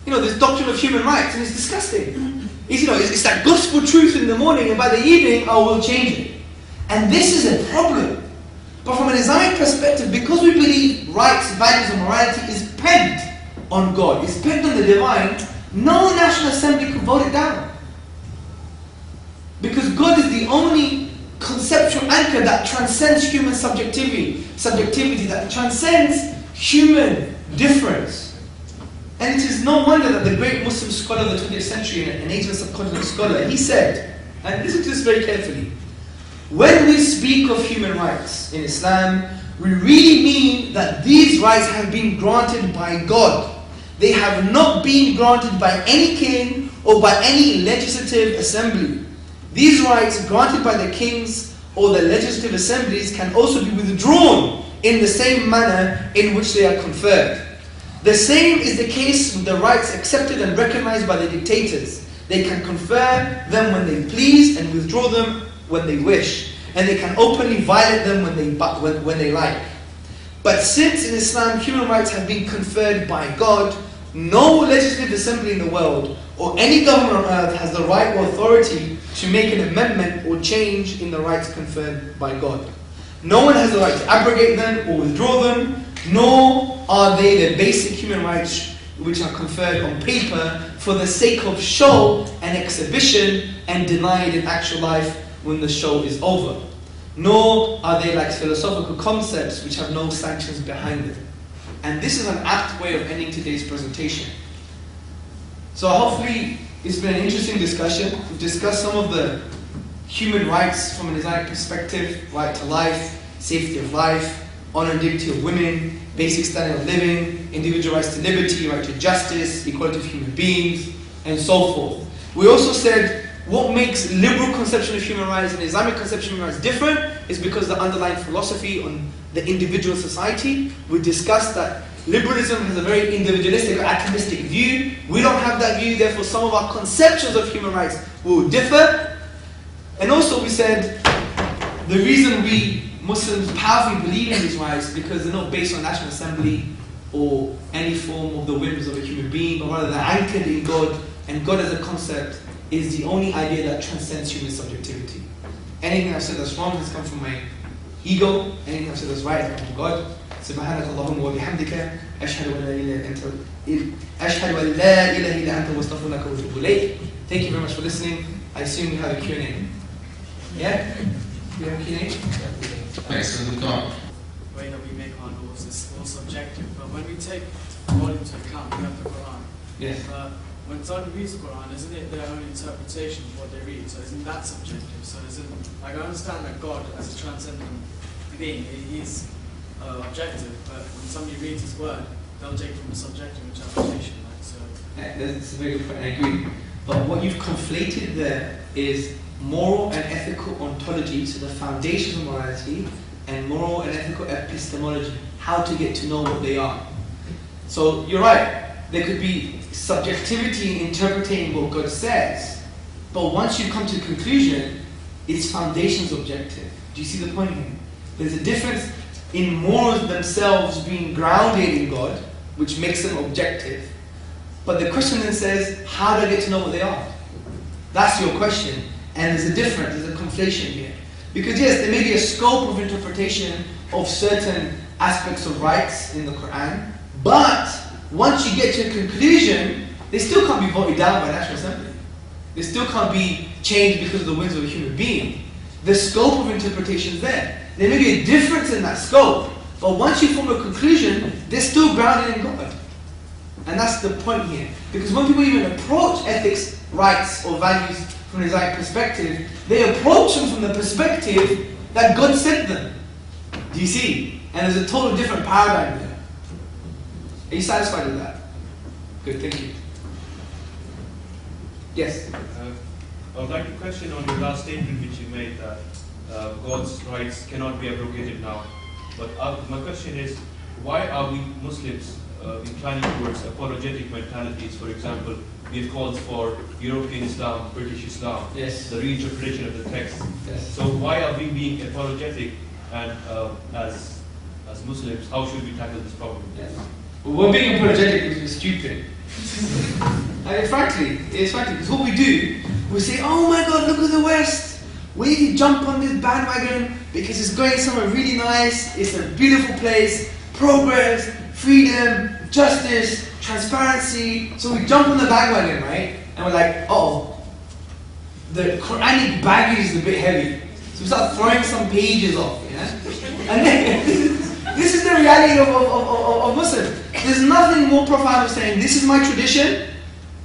You know, this doctrine of human rights, and it's disgusting. It's that gospel truth in the morning, and by the evening, we'll change it. And this is a problem. But from an Islamic perspective, because we believe rights, values, and morality is pegged on God, it's pegged on the divine, no National Assembly could vote it down. Because God is the only conceptual anchor that transcends human subjectivity, that transcends human difference. And it is no wonder that the great Muslim scholar of the 20th century, an Asian subcontinent scholar, he said, and listen to this very carefully, when we speak of human rights in Islam, we really mean that these rights have been granted by God. They have not been granted by any king or by any legislative assembly. These rights granted by the kings or the legislative assemblies can also be withdrawn in the same manner in which they are conferred. The same is the case with the rights accepted and recognized by the dictators. They can confer them when they please and withdraw them when they wish, and they can openly violate them when they like. But since in Islam human rights have been conferred by God, no legislative assembly in the world or any government on earth has the right or authority to make an amendment or change in the rights conferred by God. No one has the right to abrogate them or withdraw them, nor are they the basic human rights which are conferred on paper for the sake of show and exhibition and denied in actual life when the show is over. Nor are they like philosophical concepts which have no sanctions behind them. And this is an apt way of ending today's presentation. So hopefully it's been an interesting discussion. We've discussed some of the human rights from an Islamic perspective: right to life, safety of life, honor and dignity of women, basic standard of living, individual rights to liberty, right to justice, equality of human beings, and so forth. We also said what makes liberal conception of human rights and Islamic conception of human rights different is because the underlying philosophy on the individual society. We discussed that liberalism has a very individualistic or atomistic view. We don't have that view, therefore some of our conceptions of human rights will differ. And also we said the reason we Muslims powerfully believe in these rights is because they're not based on National Assembly or any form of the whims of a human being, but rather they're anchored in God, and God as a concept is the only idea that transcends human subjectivity. Anything I've said that's wrong has come from my ego. Anything I've said that's right has come from God. سبحانك اللهم وبحمدك أشهد أن لا إله إلا أنت واستغفرك وأتوب إليك. Thank you very much for listening. I assume you have a Q&A. Yeah? You have a Q&A? Excellent. Way that we make our laws course, it's all subjective. But when we take God into account, we have the Quran. Yes. But when someone reads the Quran, isn't it their own interpretation of what they read? So isn't that subjective? So isn't, like, I understand that God, as a transcendent being, he's objective, but when somebody reads his word, they'll take from a subjective interpretation. Like, so. That's a very good point, I agree. But what you've conflated there is moral and ethical ontology, so the foundations of morality, and moral and ethical epistemology, how to get to know what they are. So you're right, there could be subjectivity in interpreting what God says, but once you come to a conclusion, its foundation's objective. Do you see the point here? There's a difference in morals themselves being grounded in God, which makes them objective. But the question then says, how do I get to know what they are? That's your question. And there's a difference, there's a conflation here. Because yes, there may be a scope of interpretation of certain aspects of rights in the Quran, but once you get to a conclusion, they still can't be voted down by National Assembly. They still can't be changed because of the whims of a human being. The scope of interpretation is there. There may be a difference in that scope, but once you form a conclusion, they're still grounded in God. And that's the point here. Because when people even approach ethics, rights, or values from an Islamic perspective, they approach them from the perspective that God sent them. Do you see? And there's a totally different paradigm there. Are you satisfied with that? Good, thank you. Yes? I would like to question on your last statement which you made that God's rights cannot be abrogated now. But my question is, why are we Muslims inclining towards apologetic mentalities? For example, we have calls for European Islam, British Islam, yes, the reinterpretation of the text. Yes. So why are we being apologetic, and as Muslims, how should we tackle this problem? Yes. Well, we're being apologetic because we're stupid. Frankly, because what we do, we say, oh my God, look at the West. We need to jump on this bandwagon because it's going somewhere really nice, it's a beautiful place, progress, freedom, justice, transparency. So we jump on the bandwagon, right? And we're like, oh, the Quranic baggage is a bit heavy. So we start throwing some pages off, yeah? And then, this is the reality of Muslims. There's nothing more profound than saying, this is my tradition,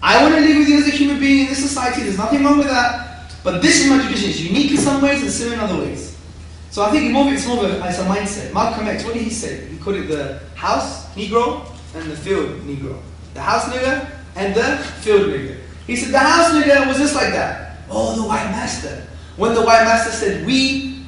I want to live with you as a human being in this society, there's nothing wrong with that, but this is my tradition. It's unique in some ways and similar in other ways. So I think it's more of a mindset. Malcolm X, what did he say? He called it the house Negro and the field Negro. The house nigger and the field nigger. He said the house nigger was just like that. Oh, the white master. When the white master said we,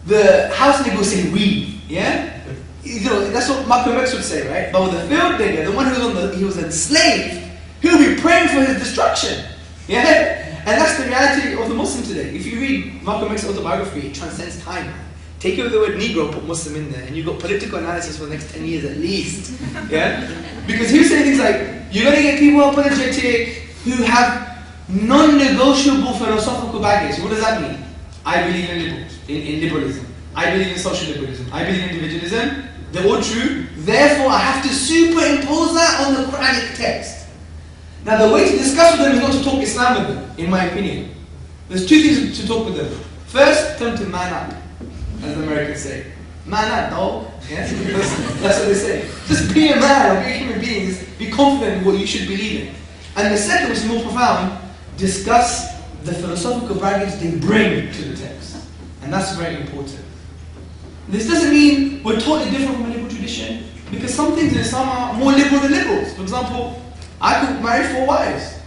the house nigger would say we. Yeah? You know, that's what Malcolm X would say, right? But with the field nigger, the one he was enslaved, he would be praying for his destruction. Yeah? And that's the reality of the Muslim today. If you read Malcolm X's autobiography, it transcends time. Take away the word Negro, put Muslim in there, and you've got political analysis for the next 10 years at least. Yeah? Because he was saying things like, you're going to get people apologetic who have non-negotiable philosophical baggage. What does that mean? I believe in liberalism. I believe in social liberalism. I believe in individualism. They're all true. Therefore, I have to superimpose that on the Quranic text. Now, the way to discuss with them is not to talk Islam with them, in my opinion. There's two things to talk with them. First, tell them to man up, as the Americans say. Man up, dog. Yeah? That's what they say. Just be a man, or be a human being. Just be confident in what you should believe in. And the second, which is more profound, discuss the philosophical baggage they bring to the text. And that's very important. This doesn't mean we're totally different from a liberal tradition, because some things in Islam are more liberal than liberals. For example, I could marry 4 wives.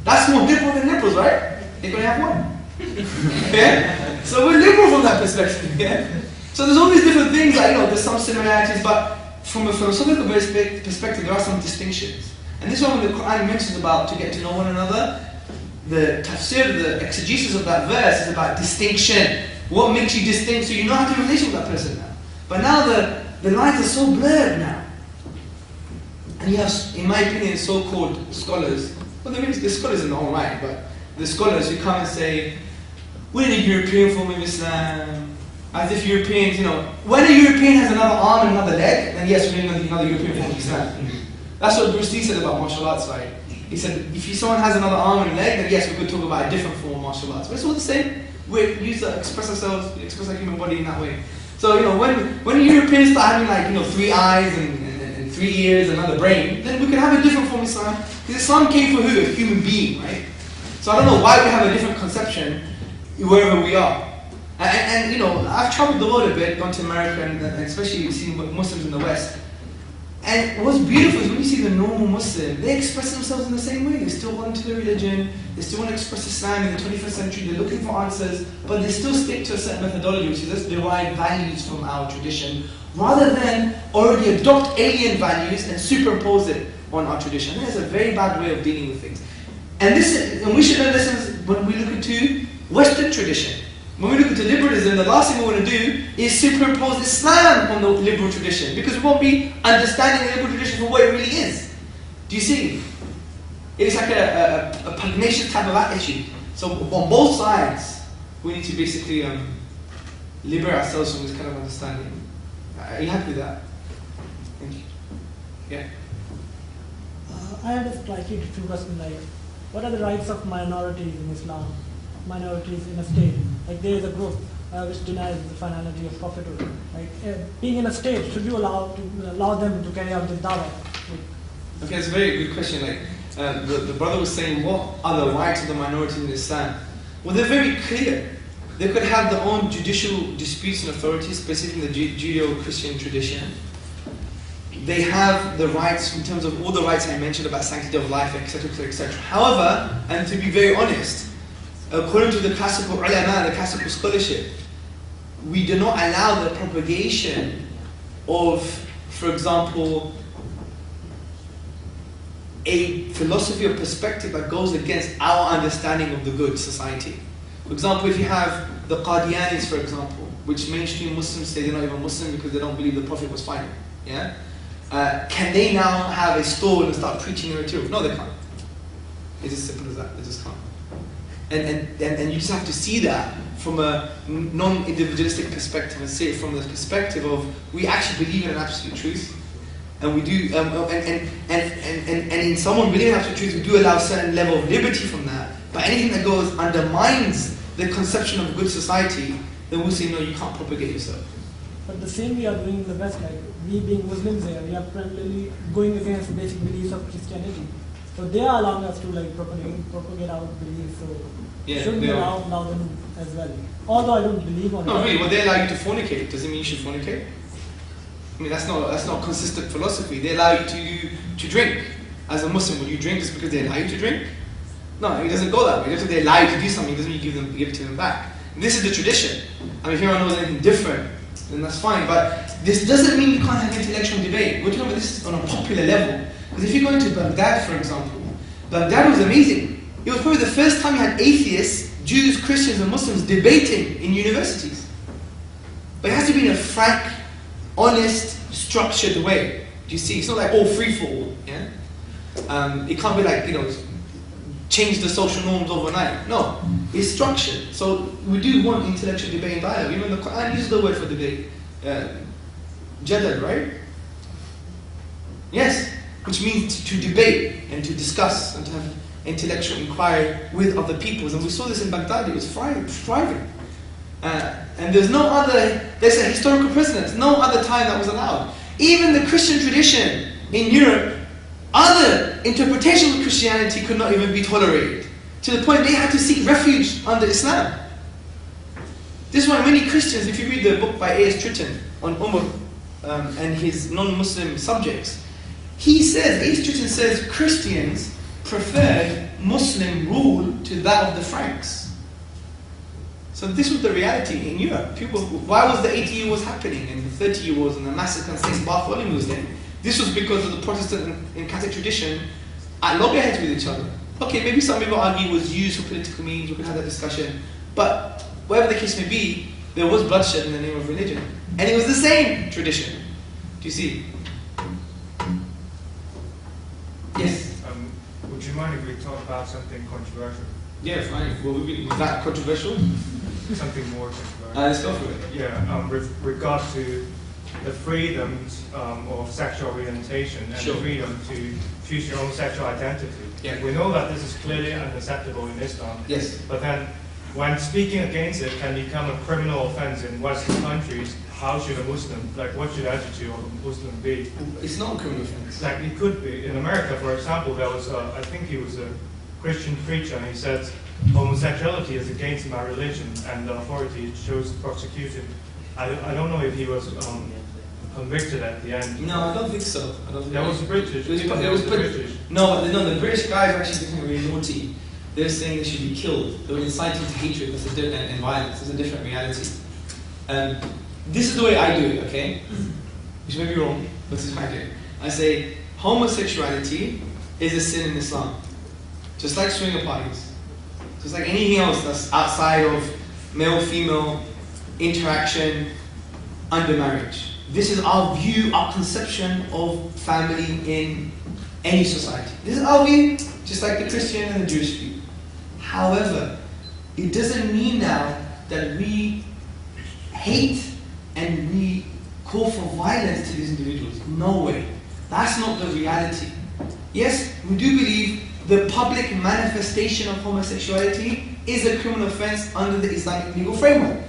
That's more liberal than liberals, right? They're going to have one. Yeah? So we're liberal from that perspective. Yeah? So there's all these different things, like, there's some similarities, but from a philosophical perspective, there are some distinctions. And this is what the Quran mentions about to get to know one another. The tafsir, the exegesis of that verse is about distinction. What makes you distinct so you know how to relate with that person now. But now the lines are so blurred now. And you have, in my opinion, so-called scholars, well, they're scholars in their own right, but the scholars who come and say, we need a European form of Islam, as if Europeans, when a European has another arm and another leg, then yes, we need another European form of Islam. That's what Bruce Lee said about martial arts, right? He said, if someone has another arm and leg, then yes, we could talk about a different form of martial arts. But it's all the same. We use to express ourselves, we express our human body in that way. So, when Europeans start having like, 3 eyes and 3 ears and another brain, then we could have a different form of Islam. Because Islam came for who? A human being, right? So I don't know why we have a different conception wherever we are. And I've traveled the world a bit, gone to America, and especially seen Muslims in the West. And what's beautiful is when you see the normal Muslim, they express themselves in the same way. They still want to their religion, they still want to express Islam in the 21st century, they're looking for answers, but they still stick to a certain methodology, which is let's derive values from our tradition, rather than already adopt alien values and superimpose it on our tradition. And that's a very bad way of dealing with things. And we should learn lessons when we look into Western tradition. When we look into liberalism, the last thing we want to do is superimpose Islam on the liberal tradition, because we won't be understanding the liberal tradition for what it really is. Do you see? It's like a pugnacious type of attitude. So on both sides, we need to basically liberate ourselves from this kind of understanding. Are you happy with that? Thank you. Yeah? I have a slightly different question, like, what are the rights of minorities in Islam? Minorities in a state? Like, there is a group which denies the finality of prophethood. Like, being in a state, should you allow them to carry out this dawah? Okay, it's a very good question. Like, the brother was saying, what are the rights of the minorities in Islam? Well, they're very clear. They could have their own judicial disputes and authorities, specifically in the Judeo-Christian tradition. They have the rights in terms of all the rights I mentioned about sanctity of life, etc., etc., etc. However, and to be very honest, according to the classical ulama, the classical scholarship, we do not allow the propagation of, for example, a philosophy or perspective that goes against our understanding of the good society. For example, if you have the Qadianis, for example, which mainstream Muslims say they're not even Muslim because they don't believe the Prophet was final. Yeah? Can they now have a stall and start preaching their material? No, they can't. It's as simple as that. They just can't. And you just have to see that from a non-individualistic perspective and see it from the perspective of we actually believe in an absolute truth, and we do, and in someone believing in absolute truth, we do allow a certain level of liberty from that. But anything that goes undermines the conception of a good society, then we'll say no, you can't propagate yourself. But the same we are doing in the West, like we being Muslims here, we are primarily going against the basic beliefs of Christianity. So they are allowing us to like propagate our beliefs. So yeah, should we allow them as well? Although I don't believe on it. No, really. Well, they allow you to fornicate. Does it mean you should fornicate? I mean, that's not consistent philosophy. They allow you to drink. As a Muslim, will you drink just because they allow you to drink? No, it doesn't go that way. Just because they allow you to do something doesn't mean you give it to them back. And this is the tradition. I mean, if anyone knows anything different, then that's fine. But this doesn't mean you can't have intellectual debate. We're talking about this on a popular level. Because if you go into Baghdad, for example, Baghdad was amazing. It was probably the first time you had atheists, Jews, Christians, and Muslims debating in universities. But it has to be in a frank, honest, structured way. Do you see? It's not like all free for all. Yeah? It can't be like, change the social norms overnight. No, it's structured. So we do want intellectual debate and dialogue. Even the Quran uses the word for debate. Jadal, right? Yes, which means to debate and to discuss and to have intellectual inquiry with other peoples. And we saw this in Baghdad, it was thriving. And there's a historical precedent, no other time that was allowed. Even the Christian tradition in Europe, other interpretations of Christianity could not even be tolerated. To the point they had to seek refuge under Islam. This is why many Christians, if you read the book by A.S. Tritton on Umar and his non-Muslim subjects, A.S. Tritton says Christians preferred Muslim rule to that of the Franks. So this was the reality in Europe. Why was the 80-year wars happening and the 30-year wars and the massacre on St. Bartholomew was there? This was because of the Protestant and Catholic tradition at loggerheads with each other. Okay, maybe some people argue it was used for political means, we can have that discussion. But whatever the case may be, there was bloodshed in the name of religion. And it was the same tradition. Do you see? Yes? Would you mind if we talk about something controversial? Yeah, fine. Well, is that controversial? Something more controversial. Let's go for it. Yeah, with regard to the freedoms of sexual orientation and Sure. the freedom to choose your own sexual identity. Yeah. We know that this is clearly unacceptable in Islam. Yes. But then when speaking against it can become a criminal offense in Western countries, how should a Muslim, like what should the attitude of a Muslim be? It's not a criminal offense. Like it could be. In America, for example, there was, I think he was a Christian preacher, and he said, homosexuality is against my religion, and the authority chose to prosecute him. I don't know if he was convicted at the end. No, I don't think so. I don't think That was British. It was British. No, the British guys were actually doing really naughty. They were saying they should be killed. They were inciting to hatred and violence. It's a different reality. This is the way I do it, okay? Which may be wrong, but this is how I do it. I say, homosexuality is a sin in Islam. Just like swinger parties. Just like anything else that's outside of male-female interaction under marriage. This is our view, our conception of family in any society. This is our view, just like the Christian and the Jewish view. However, it doesn't mean now that we hate and we call for violence to these individuals. No way. That's not the reality. Yes, we do believe the public manifestation of homosexuality is a criminal offense under the Islamic legal framework.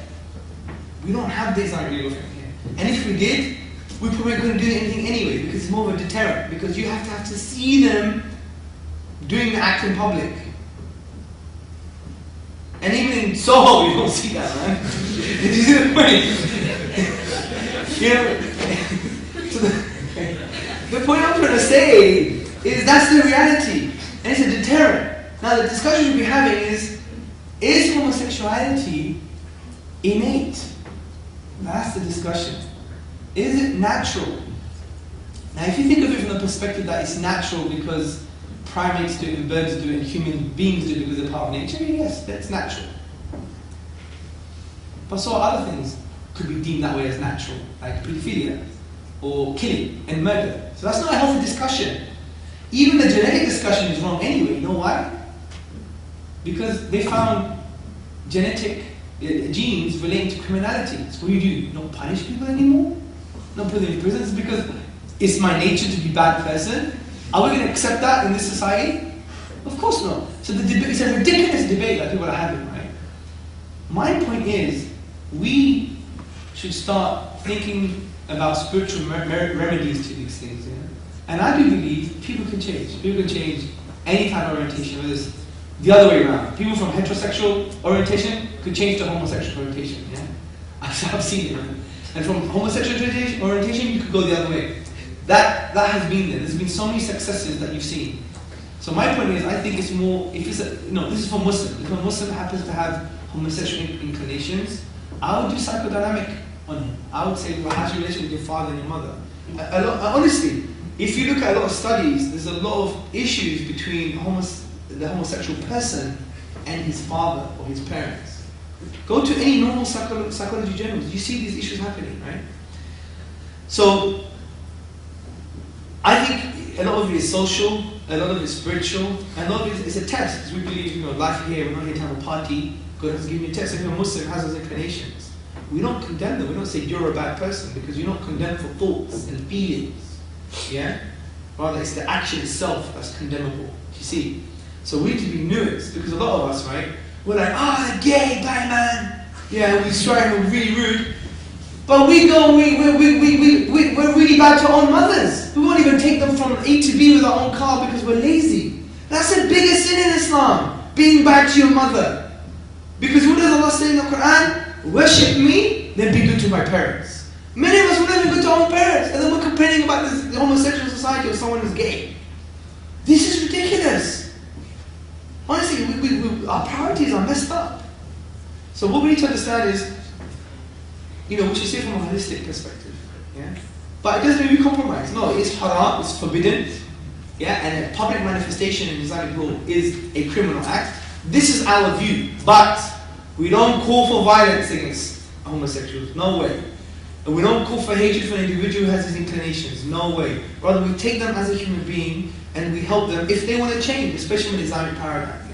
We don't have the Islamic legal framework here. And if we did, we probably couldn't do anything anyway, because it's more of a deterrent, because you have to see them doing the act in public. And even in Soho, you don't see that, man. Did you see the point? You know, so the point I'm trying to say is that's the reality. And it's a deterrent. Now the discussion we'll be having is homosexuality innate? That's the discussion. Is it natural? Now if you think of it from the perspective that it's natural because primates do it and birds do it and human beings do it because they're part of nature, yes, that's natural. But so other things could be deemed that way as natural, like pedophilia or killing and murder. So that's not a healthy discussion. Even the genetic discussion is wrong anyway. You know why? Because they found genetic genes relating to criminality. So what do? You not punish people anymore? Not put them in prisons because it's my nature to be a bad person? Are we going to accept that in this society? Of course not. So the debate, it's a ridiculous debate that people are having, right? My point is, we should start thinking about spiritual remedies to these things. Yeah? And I do believe people can change. People can change any type of orientation, whether it's the other way around. People from heterosexual orientation could change to homosexual orientation. Yeah? I've seen it. Right? And from homosexual orientation, you could go the other way. That has been there. There's been so many successes that you've seen. So my point is, I think it's more, if it's this is for Muslims. If a Muslim happens to have homosexual inclinations, I would do psychodynamic on him. I would say, well, how's your relation with your father and your mother? Honestly, if you look at a lot of studies, there's a lot of issues between the homosexual person and his father or his parents. Go to any normal psychology journals, you see these issues happening, right? So, I think a lot of it is social, a lot of it is spiritual, and a lot of it is a test. Because we believe, life here, we're not here to have a party. God has given you a test. If you're a Muslim has those inclinations, we don't condemn them. We don't say you're a bad person because you're not condemned for thoughts and feelings. Yeah? Rather, it's the action itself that's condemnable. You see? So we need to be nuanced because a lot of us, right, we're like, they're gay, bad man. Yeah, we strive, we're really rude. But we're really bad to our own mothers. We won't even take them from A to B with our own car because we're lazy. That's the biggest sin in Islam, being bad to your mother. Because what does Allah say in the Quran? Worship me, then be good to my parents. Many of us will never be good to our own parents, and then we're complaining about this homosexual society or someone who's gay. This is ridiculous. Honestly, our priorities are messed up. So what we need to understand is, we should see it from a holistic perspective. Yeah? But it doesn't mean we compromise. No, it's haram, it's forbidden. Yeah? And a public manifestation in Islamic law is a criminal act. This is our view. But we don't call for violence against homosexuals. No way. And we don't call for hatred for an individual who has his inclinations. No way. Rather, we take them as a human being and we help them if they want to change, especially in the Islamic paradigm.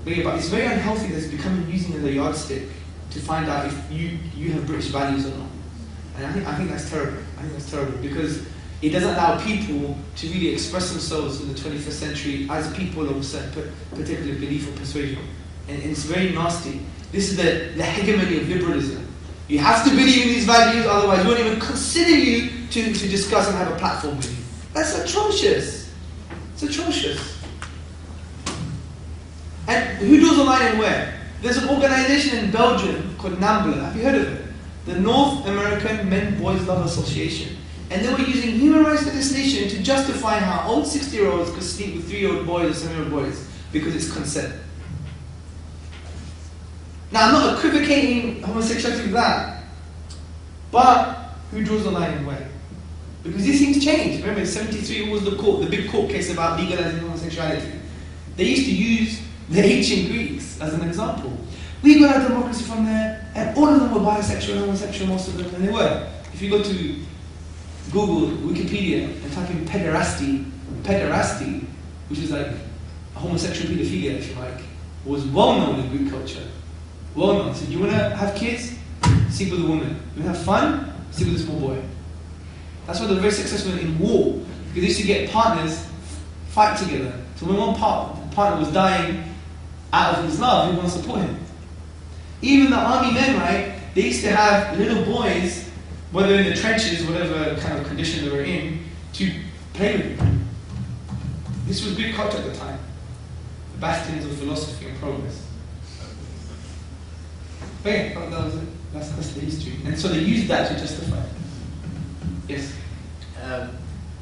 Yeah? But it's very unhealthy that it's becoming using as a yardstick to find out if you have British values or not. And I think that's terrible. I think that's terrible because it doesn't allow people to really express themselves in the 21st century as people of a certain particular belief or persuasion. And it's very nasty. This is the hegemony of liberalism. You have to believe in these values, otherwise we won't even consider you to discuss and have a platform with you. That's atrocious. It's atrocious. And who draws the line and where? There's an organization in Belgium called NAMBLA. Have you heard of it? The North American Men Boys Love Association. And they were using human rights legislation to justify how old 60-year-olds could sleep with 3-year-old boys or 7-year-old boys because it's consent. Now, I'm not equivocating homosexuality with that, but who draws the line and where? Because these things change. Remember, in '73 was the big court case about legalizing homosexuality. They used to use the ancient Greeks as an example. We got our democracy from there, and all of them were bisexual and homosexual, most of them, and they were. If you go to Google, Wikipedia, and type in pederasty, which is like homosexual pedophilia, if you like, was well known in Greek culture. Well known. So you want to have kids? Sleep with a woman. You want to have fun? Sleep with a small boy. That's why they're very successful in war, because they used to get partners fight together. So when one partner was dying out of his love, he wanted to support him. Even the army men, right? They used to have little boys, whether in the trenches, whatever kind of condition they were in, to play with them. This was Greek culture at the time. The bastions of philosophy and progress. But yeah, that was it. That's the history. And so they used that to justify it. Yes?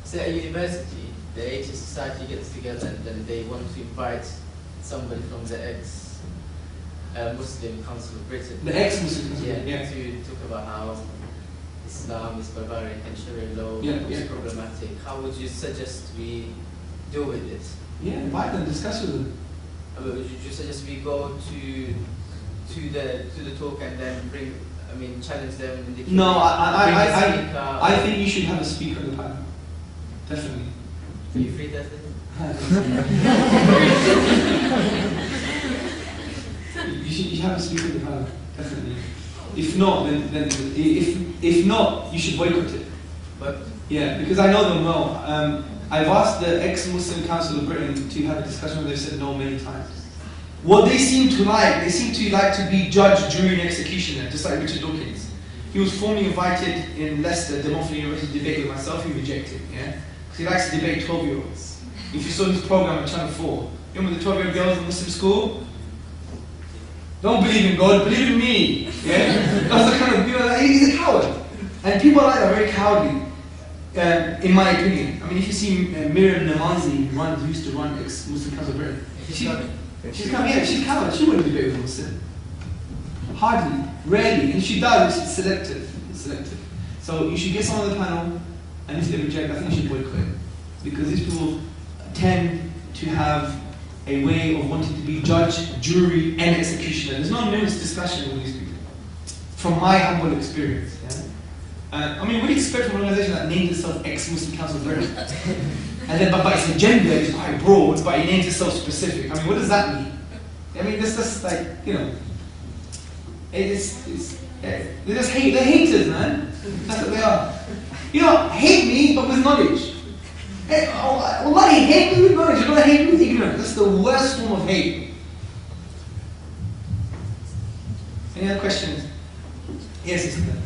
So at university, the atheist society gets together and then they want to invite somebody from the ex-Muslim Council of Britain. The ex-Muslim Council, yeah. To talk about how Islam is barbaric and Sharia law is problematic. How would you suggest we deal with it? Yeah, invite them, discuss with them. Would you suggest we go to the talk and then challenge them in the No, I think you should have a speaker on the panel. Definitely. Are you free Thursday? you should have a speaker on the panel. Definitely. If not, then if not, you should boycott it. But yeah, because I know them well. I've asked the ex-Muslim Council of Britain to have a discussion where they've said no many times. What they seem to like to be judge, jury, and executioner, just like Richard Dawkins. He was formally invited in Leicester, Democracy University, to debate with myself. He rejected, yeah? Because he likes to debate 12-year-olds. If you saw his program on Channel 4, you remember the 12-year-old girls in Muslim school? Don't believe in God, believe in me, yeah? That's the kind of people like, he's a coward. And people like that are very cowardly, in my opinion. I mean, if you see Miriam Namazi, who used to run ex-Muslim Council of Britain, she's coward. She wouldn't debate with a Muslim. Hardly, rarely, and she does. It's selective. So you should get someone on the panel, and if they reject, I think you should boycott it, because these people tend to have a way of wanting to be judge, jury, and executioner. There's no nuanced discussion with these people, from my humble experience. Yeah? What do you expect from an organization that names itself ex-Muslim Council of Britain? And then, but its agenda is quite broad, but it names itself specific. I mean, what does that mean? I mean, this just like, they're just they're haters, man. That's what they are. Hate me, but with knowledge. Wallahi, hate me with knowledge. You're gonna hate me with ignorance. That's the worst form of hate. Any other questions? Yes, sister.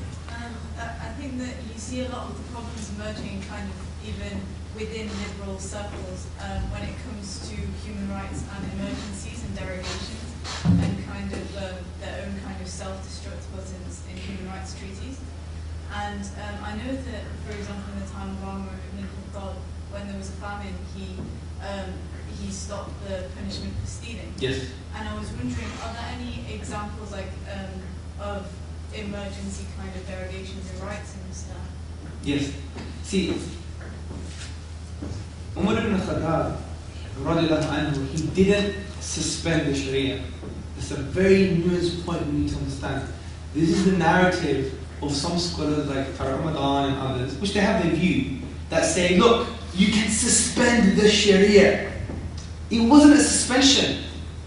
I think that you see a lot of the problems emerging kind of even within liberal circles when it comes to human rights and emergencies and derogations and kind of their own kind of self-destruct buttons in human rights treaties. And I know that, for example, in the time of Omar ibn al-Khattab, when there was a famine, he stopped the punishment for stealing. Yes. And I was wondering, are there any examples of emergency kind of derogations in rights in Islam? Yes. See, Umar ibn al-Khattab, he didn't suspend the Sharia. It's a very nuanced point we need to understand. This is the narrative of some scholars like Farah Ramadan and others, which they have their view, that say, look, you can suspend the Sharia. It wasn't a suspension.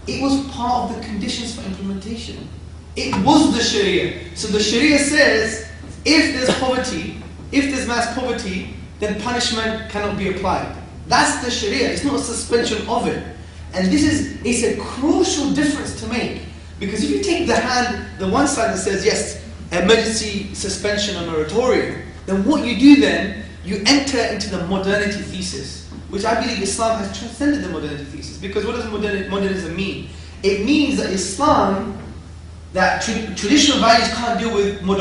It was part of the conditions for implementation. It was the Sharia. So the Sharia says, if there's poverty, if there's mass poverty, then punishment cannot be applied. That's the Sharia, it's not a suspension of it. And it's a crucial difference to make. Because if you take the one side that says, yes, emergency suspension or moratorium, then what you do then, you enter into the modernity thesis, which I believe Islam has transcended the modernity thesis. Because what does modernism mean? It means that Islam, that traditional values can't deal with modern